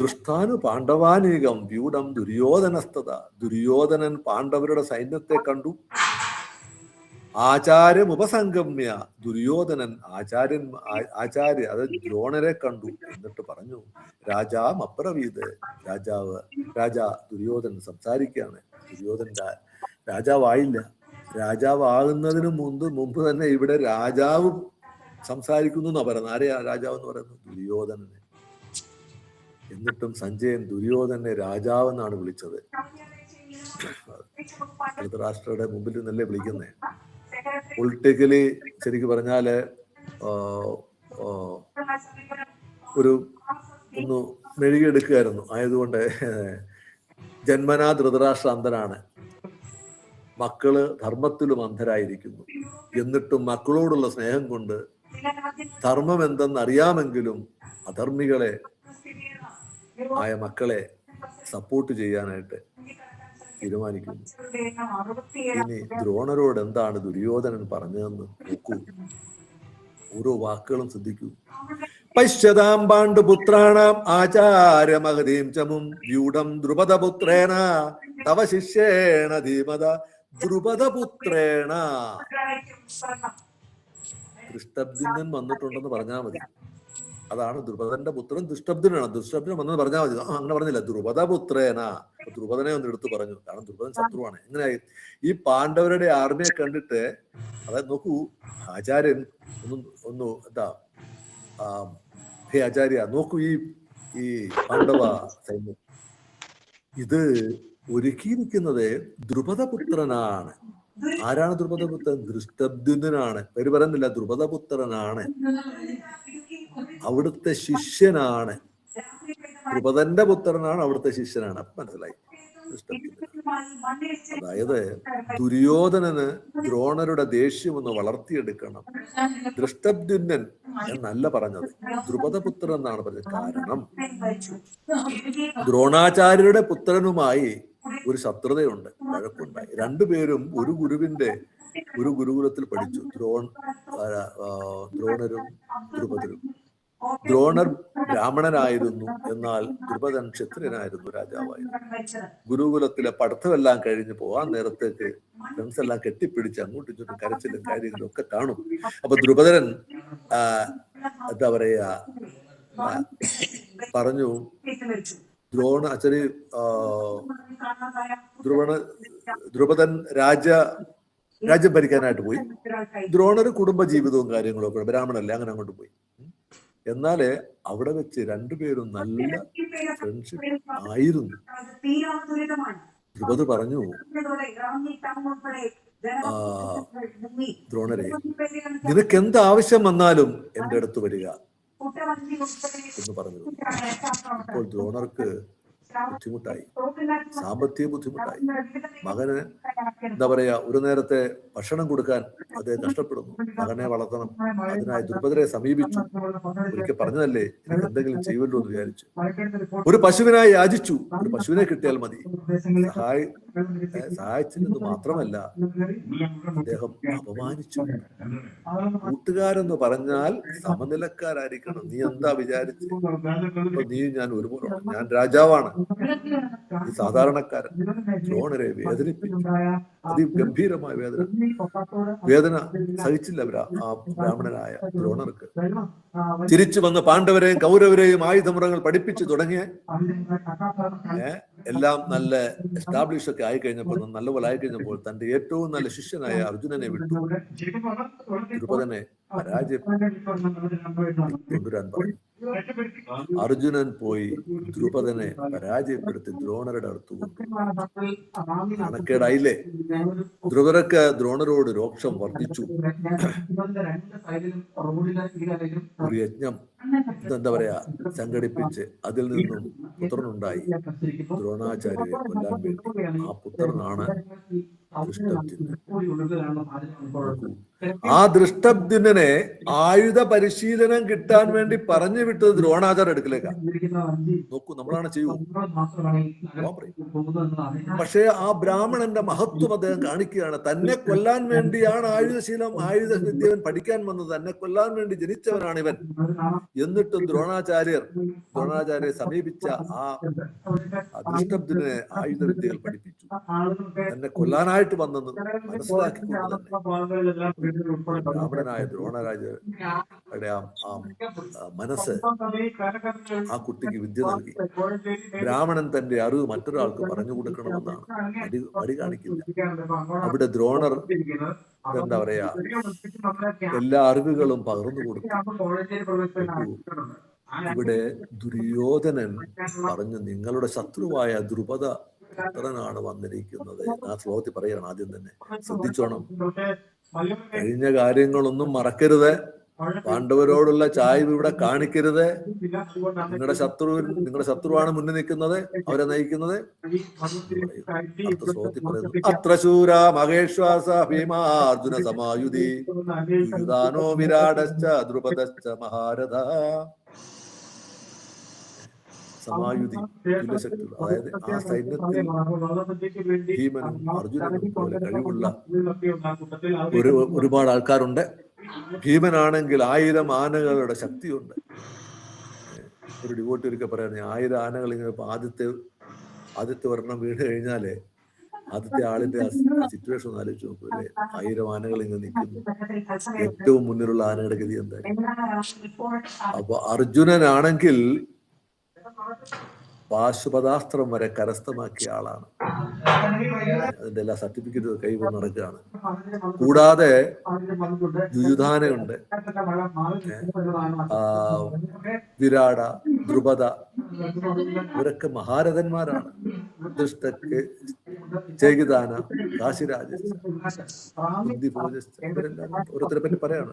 B: ദൃഷ്ടാനു പാണ്ഡവാനേകം വ്യൂഢം ദുര്യോധനസ്തത. ദുര്യോധനൻ പാണ്ഡവരുടെ സൈന്യത്തെ കണ്ടു. ആചാര്യമുപസംഗമ്യ. ദുര്യോധനൻ ആചാര്യ അത് ദ്രോണരെ കണ്ടു. എന്നിട്ട് പറഞ്ഞു, രാജാം അബ്രവീത്. രാജാ ദുര്യോധനൻ സംസാരിക്കുകയാണ്. ദുര്യോധനൻ രാജാവായില്ല. രാജാവാകുന്നതിന് മുമ്പ് തന്നെ ഇവിടെ രാജാവ് സംസാരിക്കുന്നു എന്നാ പറയുന്നത്. ആരെയാ രാജാവ് എന്ന് പറയുന്നത്? ദുര്യോധനനെ. എന്നിട്ടും സഞ്ജയൻ ദുര്യോധനെ രാജാവെന്നാണ് വിളിച്ചത്. ധൃതരാഷ്ട്രയുടെ മുമ്പിൽ നിന്നല്ലേ വിളിക്കുന്നേ. പൊളിറ്റിക്കലി ശരിക്കും പറഞ്ഞാല് ഒന്ന് മെഴുകിയെടുക്കുകയായിരുന്നു. ആയതുകൊണ്ട് ജന്മനാ ധൃതരാഷ്ട്ര അന്ധനാണ്. മക്കള് ധർമ്മത്തിലും അന്ധരായിരിക്കുന്നു. എന്നിട്ടും മക്കളോടുള്ള സ്നേഹം കൊണ്ട് ധർമ്മം എന്തെന്ന് അറിയാമെങ്കിലും അധർമ്മികളെ ആയ മക്കളെ സപ്പോർട്ട് ചെയ്യാനായിട്ട് തീരുമാനിക്കുന്നു. ഇനി ദ്രോണരോട് എന്താണ് ദുര്യോധനൻ പറഞ്ഞതെന്ന് നോക്കൂ. ഓരോ വാക്കുകളും ശ്രദ്ധിക്കൂ. പശ്യതാം പാണ്ഡുപുത്രാണാം ആചാര്യമഹതീം ചമും വ്യൂഢം ദ്രുപദപുത്രേണ തവ ശിഷ്യേണ ധീമത. ദ്രുപദപുത്രേണ. ദൃഷ്ടദ്യുമ്നൻ വന്നിട്ടുണ്ടെന്ന് പറഞ്ഞാൽ മതി. അതാണ് ദ്രുപദന്റെ പുത്രൻ ദുഷ്ടബ്ദനാണ്. ദുഷ്ടബ്ദൻ വന്നത് പറഞ്ഞാൽ മതി. അങ്ങനെ പറഞ്ഞില്ല, ദ്രുപദപുത്രേനാ. ദ്രുപദനെ ഒന്ന് എടുത്തു പറഞ്ഞു, കാരണം ദ്രുപദൻ ശത്രുവാണ്. എങ്ങനെയായി ഈ പാണ്ഡവരുടെ ആർമിയെ കണ്ടിട്ട്, അതായത് നോക്കൂ, ആചാര്യൻ ഒന്ന് എന്താ ഹേ ആചാര്യ, നോക്കൂ ഈ പാണ്ഡവ സൈന്യം ഇത് ഒരുക്കിയിരിക്കുന്നത് ദ്രുപദപുത്രനാണ്. ആരാണ് ദ്രുപദപുത്രൻ? ദൃഷ്ടബ്ദുനാണ്. പേര് പറയുന്നില്ല, ദ്രുപദപുത്രനാണ്. അവിടുത്തെ ശിഷ്യനാണ്. ദ്രുപദന്റെ പുത്രനാണ്, അവിടുത്തെ ശിഷ്യനാണ്. അപ്പൊ മനസ്സിലായി, അതായത് ദുര്യോധനന് ദ്രോണരുടെ ദേഷ്യം ഒന്ന് വളർത്തിയെടുക്കണം. ദൃഷ്ടബ്ദുന്നൻ എന്നല്ല പറഞ്ഞത്, ദ്രുപദപുത്രൻ എന്നാണ് പറഞ്ഞത്. കാരണം ദ്രോണാചാര്യരുടെ പുത്രനുമായി ഒരു ശത്രുതയുണ്ട്, വഴക്കുണ്ടായി. രണ്ടുപേരും ഒരു ഗുരുകുലത്തിൽ പഠിച്ചു, ദ്രോണരും ദ്രുപദരും. ദ്രോണർ ബ്രാഹ്മണനായിരുന്നു, എന്നാൽ ദ്രുപദൻ ക്ഷത്രിയനായിരുന്നു, രാജാവായിരുന്നു. ഗുരുകുലത്തിലെ പഠിത്തമെല്ലാം കഴിഞ്ഞ് പോവാൻ നേരത്തേക്ക് ഫ്രണ്ട്സ് എല്ലാം കെട്ടിപ്പിടിച്ച് അങ്ങോട്ടും ഇങ്ങോട്ടും കരച്ചിലും കാര്യങ്ങളും ഒക്കെ കാണും. അപ്പൊ ദ്രുപദൻ എന്താ പറയാ പറഞ്ഞു, ദ്രുപദൻ രാജ്യം ഭരിക്കാനായിട്ട് പോയി. ദ്രോണർ കുടുംബ ജീവിതവും കാര്യങ്ങളും ഒക്കെ, ബ്രാഹ്മണല്ലേ, അങ്ങനെ അങ്ങോട്ട് പോയി. എന്നാല് അവിടെ വെച്ച് രണ്ടുപേരും നല്ല ഫ്രണ്ട്ഷിപ്പ് ആയിരുന്നു. ദ്രുപദ പറഞ്ഞു, ദ്രോണരെ, നിനക്ക് എന്ത് ആവശ്യം വന്നാലും എന്റെ അടുത്ത് വരിക എന്ന് പറഞ്ഞു. അപ്പോൾ ദ്രോണർക്ക് ബുദ്ധിമുട്ടായി, സാമ്പത്തിക ബുദ്ധിമുട്ടായി. മകന് എന്താ പറയാ, ഒരു നേരത്തെ ഭക്ഷണം കൊടുക്കാൻ അദ്ദേഹം കഷ്ടപ്പെടുന്നു, മകനെ വളർത്തണം. അതിനായി ദ്രുപദരെ സമീപിച്ചു. ഒരിക്കൽ പറഞ്ഞതല്ലേ, എനിക്ക് എന്തെങ്കിലും ചെയ്യുമല്ലോ എന്ന് വിചാരിച്ചു. ഒരു പശുവിനായി യാചിച്ചു. ഒരു പശുവിനെ കിട്ടിയാൽ മതി. സഹായിച്ചെന്ന് മാത്രമല്ല, അദ്ദേഹം അപമാനിച്ചു. കൂട്ടുകാരെന്ന് പറഞ്ഞാൽ സമനിലക്കാരായിരിക്കണം. നീ എന്താ വിചാരിച്ച്? നീ ഞാൻ ഒരുപോലെ, ഞാൻ രാജാവാണ്, ഈ സാധാരണക്കാരൻ. ദ്രോണരെ വേദനിപ്പിച്ചു, അതിഗംഭീരമായ വേദന സഹിച്ചില്ല ആ ബ്രാഹ്മണനായ ദ്രോണർക്ക്. തിരിച്ചു വന്ന് പാണ്ഡവരെയും കൗരവരെയും ആയുധമുറകൾ പഠിപ്പിച്ചു തുടങ്ങിയ എല്ലാം നല്ല എസ്റ്റാബ്ലിഷ് ഒക്കെ ആയിക്കഴിഞ്ഞപ്പോൾ, നല്ലപോലെ ആയിക്കഴിഞ്ഞപ്പോൾ, തന്റെ ഏറ്റവും നല്ല ശിഷ്യനായ അർജുനനെ വിട്ടു ദ്രുപദനെ പരാജയപ്പെടുത്താൻ പറഞ്ഞു. അർജുനൻ പോയി ദ്രുപദനെ പരാജയപ്പെടുത്തി ദ്രോണരുടെ അടുത്ത് കൊണ്ടു. കണക്കേടായില്ലേ? ദ്രുപദർക്ക് ദ്രോണരോട് രോക്ഷം വർദ്ധിച്ചു. ഒരു യജ്ഞം എന്താ പറയാ സംഘടിപ്പിച്ച് അതിൽ നിന്നും പുത്രനുണ്ടായി. ദ്രോണാചാര്യരെ കൊല്ലാൻ വേണ്ടി ആ പുത്രനാണ് ദൃഷ്ടബ്ദുനൻ. ആ ദൃഷ്ടബ്ദുനനെ ആയുധ പരിശീലനം കിട്ടാൻ വേണ്ടി പറഞ്ഞു വിട്ടത് ദ്രോണാചാര്യ അടുക്കലേക്കാണ്. നോക്കൂ, നമ്മളാണ് ചെയ്യൂ. പക്ഷേ ആ ബ്രാഹ്മണന്റെ മഹത്വം അദ്ദേഹം കാണിക്കുകയാണ്. തന്നെ കൊല്ലാൻ വേണ്ടിയാണ് ആയുധ വിദ്യവൻ പഠിക്കാൻ വന്നത്, തന്നെ കൊല്ലാൻ വേണ്ടി ജനിച്ചവനാണ് ഇവൻ. എന്നിട്ടും ദ്രോണാചാര്യെ സമീപിച്ച ആ ദൃഷ്ടബ്ദുനെ ആയുധ വിദ്യകൾ പഠിപ്പിച്ചു. തന്നെ കൊല്ലാനായിട്ട് വന്നെന്ന് മനസ്സിലാക്കിക്കൊണ്ട് തന്നെ ബ്രാഹ്മണനായ ദ്രോണരാജയുടെ ആ മനസ്സ് ആ കുട്ടിക്ക് വിദ്യ നൽകി. ബ്രാഹ്മണൻ തന്റെ അറിവ് മറ്റൊരാൾക്ക് പറഞ്ഞു കൊടുക്കണമെന്നാണ് മടി കാണിക്കില്ല. അവിടെ ദ്രോണർ എന്താ പറയാ എല്ലാ അറിവുകളും പകർന്നു കൊടുത്തു. ഇവിടെ ദുര്യോധനൻ പറഞ്ഞു, നിങ്ങളുടെ ശത്രുവായ ദ്രുപദ പുത്രനാണ് വന്നിരിക്കുന്നത്. ആ ശ്ലോകത്തിൽ പറയുകയാണ്. ആദ്യം തന്നെ ശ്രദ്ധിച്ചോണം, കഴിഞ്ഞ കാര്യങ്ങളൊന്നും മറക്കരുത്. പാണ്ഡവരോടുള്ള ചായ്വ് ഇവിടെ കാണിക്കരുത്. നിങ്ങളുടെ ശത്രുവാണ് മുന്നിൽ നിൽക്കുന്നത്, അവരെ നയിക്കുന്നത്. അത്ര ശൂര മഹേശ്വാസ ഭീമാർജുന സമായുധി യുധാനോ വിരാടശ്ച ദ്രുപദശ്ച മഹാരഥ. സമായുധി, തുല്യശക്തി. അതായത് ആ സൈന്യത്തിൽ ഭീമനും അർജുനനും പോലെ കഴിവുള്ള ഒരുപാട് ആൾക്കാരുണ്ട്. ഭീമനാണെങ്കിൽ 1000 ആനകളുടെ ശക്തിയുണ്ട്. ഒരു ഡിവോട്ടി ഒരിക്കൽ പറയുന്നത്, 1000 ആനകൾ ഇങ്ങനെ ആദ്യത്തെ ഒരെണ്ണം വീണ് കഴിഞ്ഞാല് ആദ്യത്തെ ആളിന്റെ ആ സിറ്റുവേഷൻ ഒന്ന് ആലോചിച്ച് നോക്കൂ അല്ലേ. 1000 ആനകൾ ഇങ്ങനെ നിൽക്കുന്നു. ഏറ്റവും മുന്നിലുള്ള ആനയുടെ ഗതി എന്തായി? അപ്പൊ അർജുനനാണെങ്കിൽ പാശുപതാസ്ത്രം വരെ കരസ്ഥമാക്കിയ ആളാണ്. അതിന്റെ എല്ലാ സർട്ടിഫിക്കറ്റും കൈകൊണ്ട് നടക്കുകയാണ്. കൂടാതെ യുയുധാനയുണ്ട്, വിരാട, ദ്രുപദ, ഇവരൊക്കെ മഹാരഥന്മാരാണ്. ദൃഷ്ടക്ക്, ചേകിദാന, കാശിരാജ, ഇവരെല്ലാവരും ഓരോരുത്തരെ പറ്റി പറയാണ്.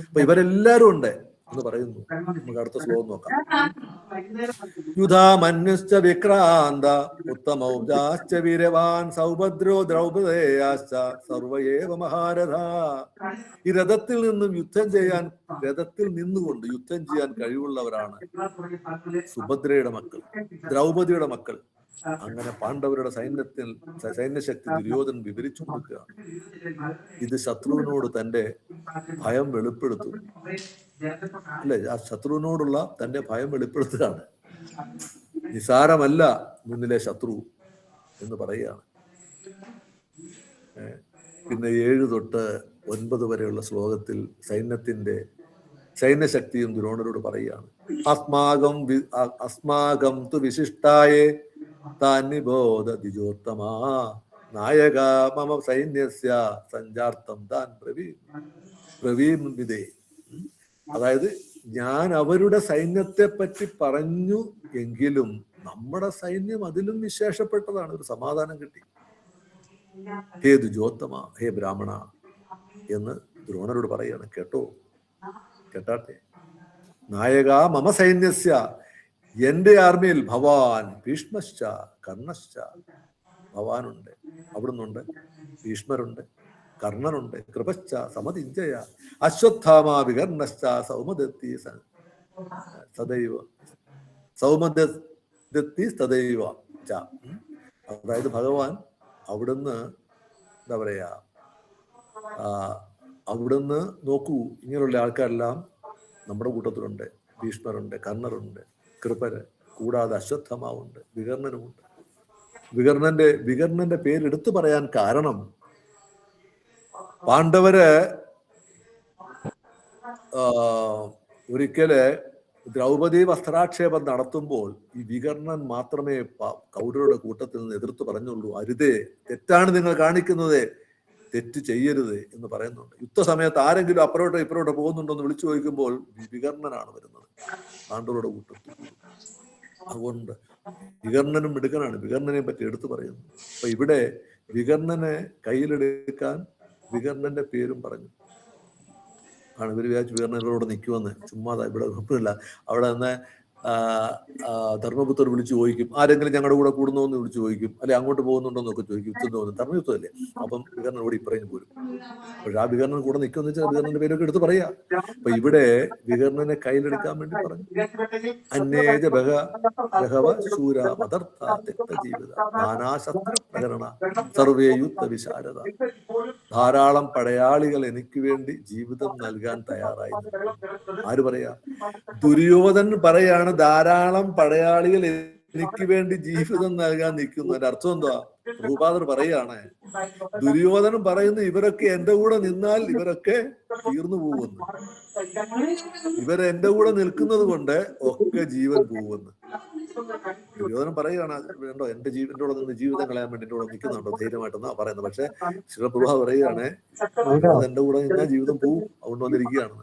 B: അപ്പൊ ഇവരെല്ലാരും ഉണ്ട് എന്ന് പറയുന്നു. നമുക്ക് അടുത്ത ശ്ലോകം നോക്കാം. യുധാമന്യുശ്ച വിക്രാന്ത ഉത്തമൗജാശ്ച വീരവാൻ സൗഭദ്രോ ദ്രൗപദേയാശ്ച സർവ്വയേവ മഹാരഥ. ഈ രഥത്തിൽ നിന്നും രഥത്തിൽ നിന്നുകൊണ്ട് യുദ്ധം ചെയ്യാൻ കഴിവുള്ളവരാണ് സുഭദ്രയുടെ മക്കൾ, ദ്രൗപദിയുടെ മക്കൾ. അങ്ങനെ പാണ്ഡവരുടെ സൈന്യശക്തി ദുര്യോധനൻ വിവരിച്ചു കൊടുക്കുകയാണ്. ഇത് ശത്രുവിനോട് തന്റെ ഭയം വെളിപ്പെടുത്തും അല്ലെ. ആ ശത്രുവിനോടുള്ള തന്റെ ഭയം വെളിപ്പെടുത്തുകയാണ്. നിസാരമല്ല മുന്നിലെ ശത്രു എന്ന് പറയുകയാണ്. പിന്നെ 7 തൊട്ട് 9 വരെയുള്ള ശ്ലോകത്തിൽ സൈന്യശക്തിയും ദ്രോണരോട് പറയുകയാണ്. അസ്മാകം തു വിശിഷ്ടായേ താനിബോധ ദിജോത്തമാ നായക മമ സൈന്യസ്യ സഞ്ചാർത്ഥം താൻ പ്രവീമിതേ. അതായത് ഞാൻ അവരുടെ സൈന്യത്തെ പറ്റി പറഞ്ഞു എങ്കിലും നമ്മുടെ സൈന്യം അതിലും വിശേഷപ്പെട്ടതാണ്. ഒരു സമാധാനം കിട്ടി. ഹേ ദുജോത്തമ, ഹേ ബ്രാഹ്മണ എന്ന് ദ്രോണരോട് പറയാണ്. കേട്ടാട്ടെ. നായക മമ സൈന്യസ്യ, എന്റെ ആർമിയിൽ ഭവാൻ ഭീഷ്മശ്ച കർണശ്ച. ഭവാനുണ്ട്, അവിടുന്നുണ്ട്, ഭീഷ്മരുണ്ട്, കർണനുണ്ട്, കൃപശ്ച സമതിഞ്ജയ അശ്വത്ഥാമ വികർണശ്ച സൗമദത്തി സദൈവ ച. അതായത് ഭഗവാൻ അവിടുന്ന് എന്താ പറയാ, അവിടുന്ന് നോക്കൂ, ഇങ്ങനെയുള്ള ആൾക്കാരെല്ലാം നമ്മുടെ കൂട്ടത്തിലുണ്ട്. ഭീഷ്മരുണ്ട്, കർണറുണ്ട്, കൃപര്, കൂടാതെ അശ്വത്ഥമാവുണ്ട്, വികർണനുമുണ്ട്. വികർണന്റെ പേര് എടുത്തു പറയാൻ കാരണം പാണ്ഡവര് ഒരിക്കല് ദ്രൗപദി വസ്ത്രാക്ഷേപം നടത്തുമ്പോൾ ഈ വികർണൻ മാത്രമേ കൗരവരുടെ കൂട്ടത്തിൽ നിന്ന് എതിർത്ത് പറഞ്ഞുള്ളൂ. അരുതേ, തെറ്റാണ് നിങ്ങൾ കാണിക്കുന്നത്, തെറ്റ് ചെയ്യരുത് എന്ന് പറയുന്നുണ്ട്. യുദ്ധസമയത്ത് ആരെങ്കിലും അപ്പുറോട്ടോ ഇപ്പുറോട്ടോ പോകുന്നുണ്ടോ എന്ന് വിളിച്ചു ചോദിക്കുമ്പോൾ വികർണനാണ് വരുന്നത് പാണ്ഡവരുടെ കൂട്ടത്തിൽ. അതുകൊണ്ട് വികർണനും മിടുക്കനാണ്. വികർണനെ പറ്റി എടുത്തു പറയുന്നു. അപ്പൊ ഇവിടെ വികർണനെ കയ്യിലെടുക്കാൻ വികർണന്റെ പേരും പറഞ്ഞു ആണ്. ഇവർ വിചാരിച്ചു വികർണനോട് നിൽക്കുമെന്ന്. ചുമ്മാതാ, ഇവിടെ കുഴപ്പമില്ല. അവിടെ നിന്ന് ധർമ്മപുത്രർ വിളിച്ചു ചോദിക്കും, ആരെങ്കിലും ഞങ്ങളുടെ കൂടെ കൂടുന്നോ എന്ന് വിളിച്ചു ചോദിക്കും, അല്ലെ അങ്ങോട്ട് പോകുന്നുണ്ടോ എന്നൊക്കെ ചോദിക്കും. യുദ്ധം തോന്നുന്നു, ധർമ്മയുദ്ധമല്ലേ. അപ്പം വികർണൻ കൂടി ഇപ്പറഞ്ഞു പോരും. പക്ഷെ ആ വികർണൻ കൂടെ നിൽക്കുമെന്ന് വെച്ചാൽ വികർണന്റെ പേരൊക്കെ എടുത്ത് പറയാ. അപ്പൊ ഇവിടെ വികർണനെ കയ്യിലെടുക്കാൻ വേണ്ടി പറഞ്ഞു. അന്യേജ ബഹവ ശൂര മദർത്ഥ ജീവിത നാനാശസ്ത്ര പ്രകരണ സർവേ യുദ്ധ വിശാരദ. ധാരാളം പടയാളികൾ എനിക്ക് വേണ്ടി ജീവിതം നൽകാൻ തയ്യാറായി. ആര് പറയാ? ദുര്യോധനൻ പറയാണ്, ധാരാളം പടയാളികൾ എനിക്ക് വേണ്ടി ജീവിതം നൽകാൻ നിൽക്കുന്നതിന്റെ അർത്ഥം എന്താ? ഭൂപാദർ പറയാണ്, ദുര്യോധനൻ പറയുന്നു ഇവരൊക്കെ എന്റെ കൂടെ നിന്നാൽ ഇവരൊക്കെ തീർന്നു പോകുന്നു. ഇവരെന്റെ കൂടെ നിൽക്കുന്നത് കൊണ്ട് ഒക്കെ ജീവൻ പോകുന്നു. ദുര്യോധനൻ പറയുകയാണ്, വേണ്ടോ, എന്റെ കൂടെ നിന്ന് ജീവിതം കളയാൻ വേണ്ടി എന്റെ കൂടെ നിൽക്കുന്നുണ്ടോ ധൈര്യമായിട്ടെന്നാ പറയുന്നത്. പക്ഷെ ശിവപ്രഭ പറയുകയാണ്, എന്റെ കൂടെ നിന്നാൽ ജീവിതം പോവും, അതുകൊണ്ട് വന്നിരിക്കുകയാണ്.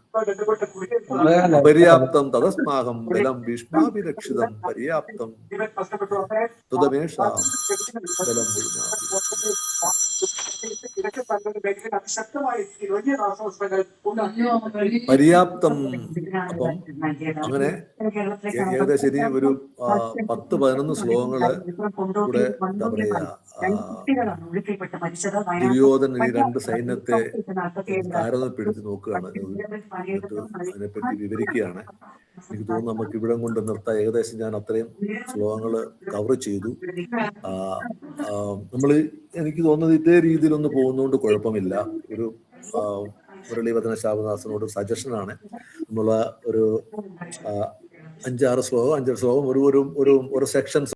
B: പര്യാപ്തം തദസ്മാകം ബലം ഭീഷ്മാഭിരക്ഷിതം പര്യാപ്തം തുതമേഷാം ബലം പര്യാപ്തം. അപ്പം അങ്ങനെ ഏകദേശം ഇനി ഒരു 10-11 ശ്ലോകങ്ങള് കൂടെ എന്താ പറയാ, ദുര്യോധനൻ ഈ 2 സൈന്യത്തെ താരതമ്യപ്പെടുത്തി നോക്കുകയാണ്, അതിനെപ്പറ്റി വിവരിക്കുകയാണ്. എനിക്ക് തോന്നുന്നു നമുക്ക് ഇവിടം കൊണ്ട് നിർത്താം. ഏകദേശം ഞാൻ അത്രയും ശ്ലോകങ്ങള് കവർ ചെയ്തു. എനിക്ക് തോന്നുന്നത് ഇതേ രീതിയിലൊന്ന് പോകുന്നതുകൊണ്ട് കുഴപ്പമില്ല. ഒരു മുരളീവദന ശാബദാസനോട് സജഷനാണ്, നമ്മള് ഒരു 5-6 ശ്ലോകം ഒരു സെക്ഷൻസ്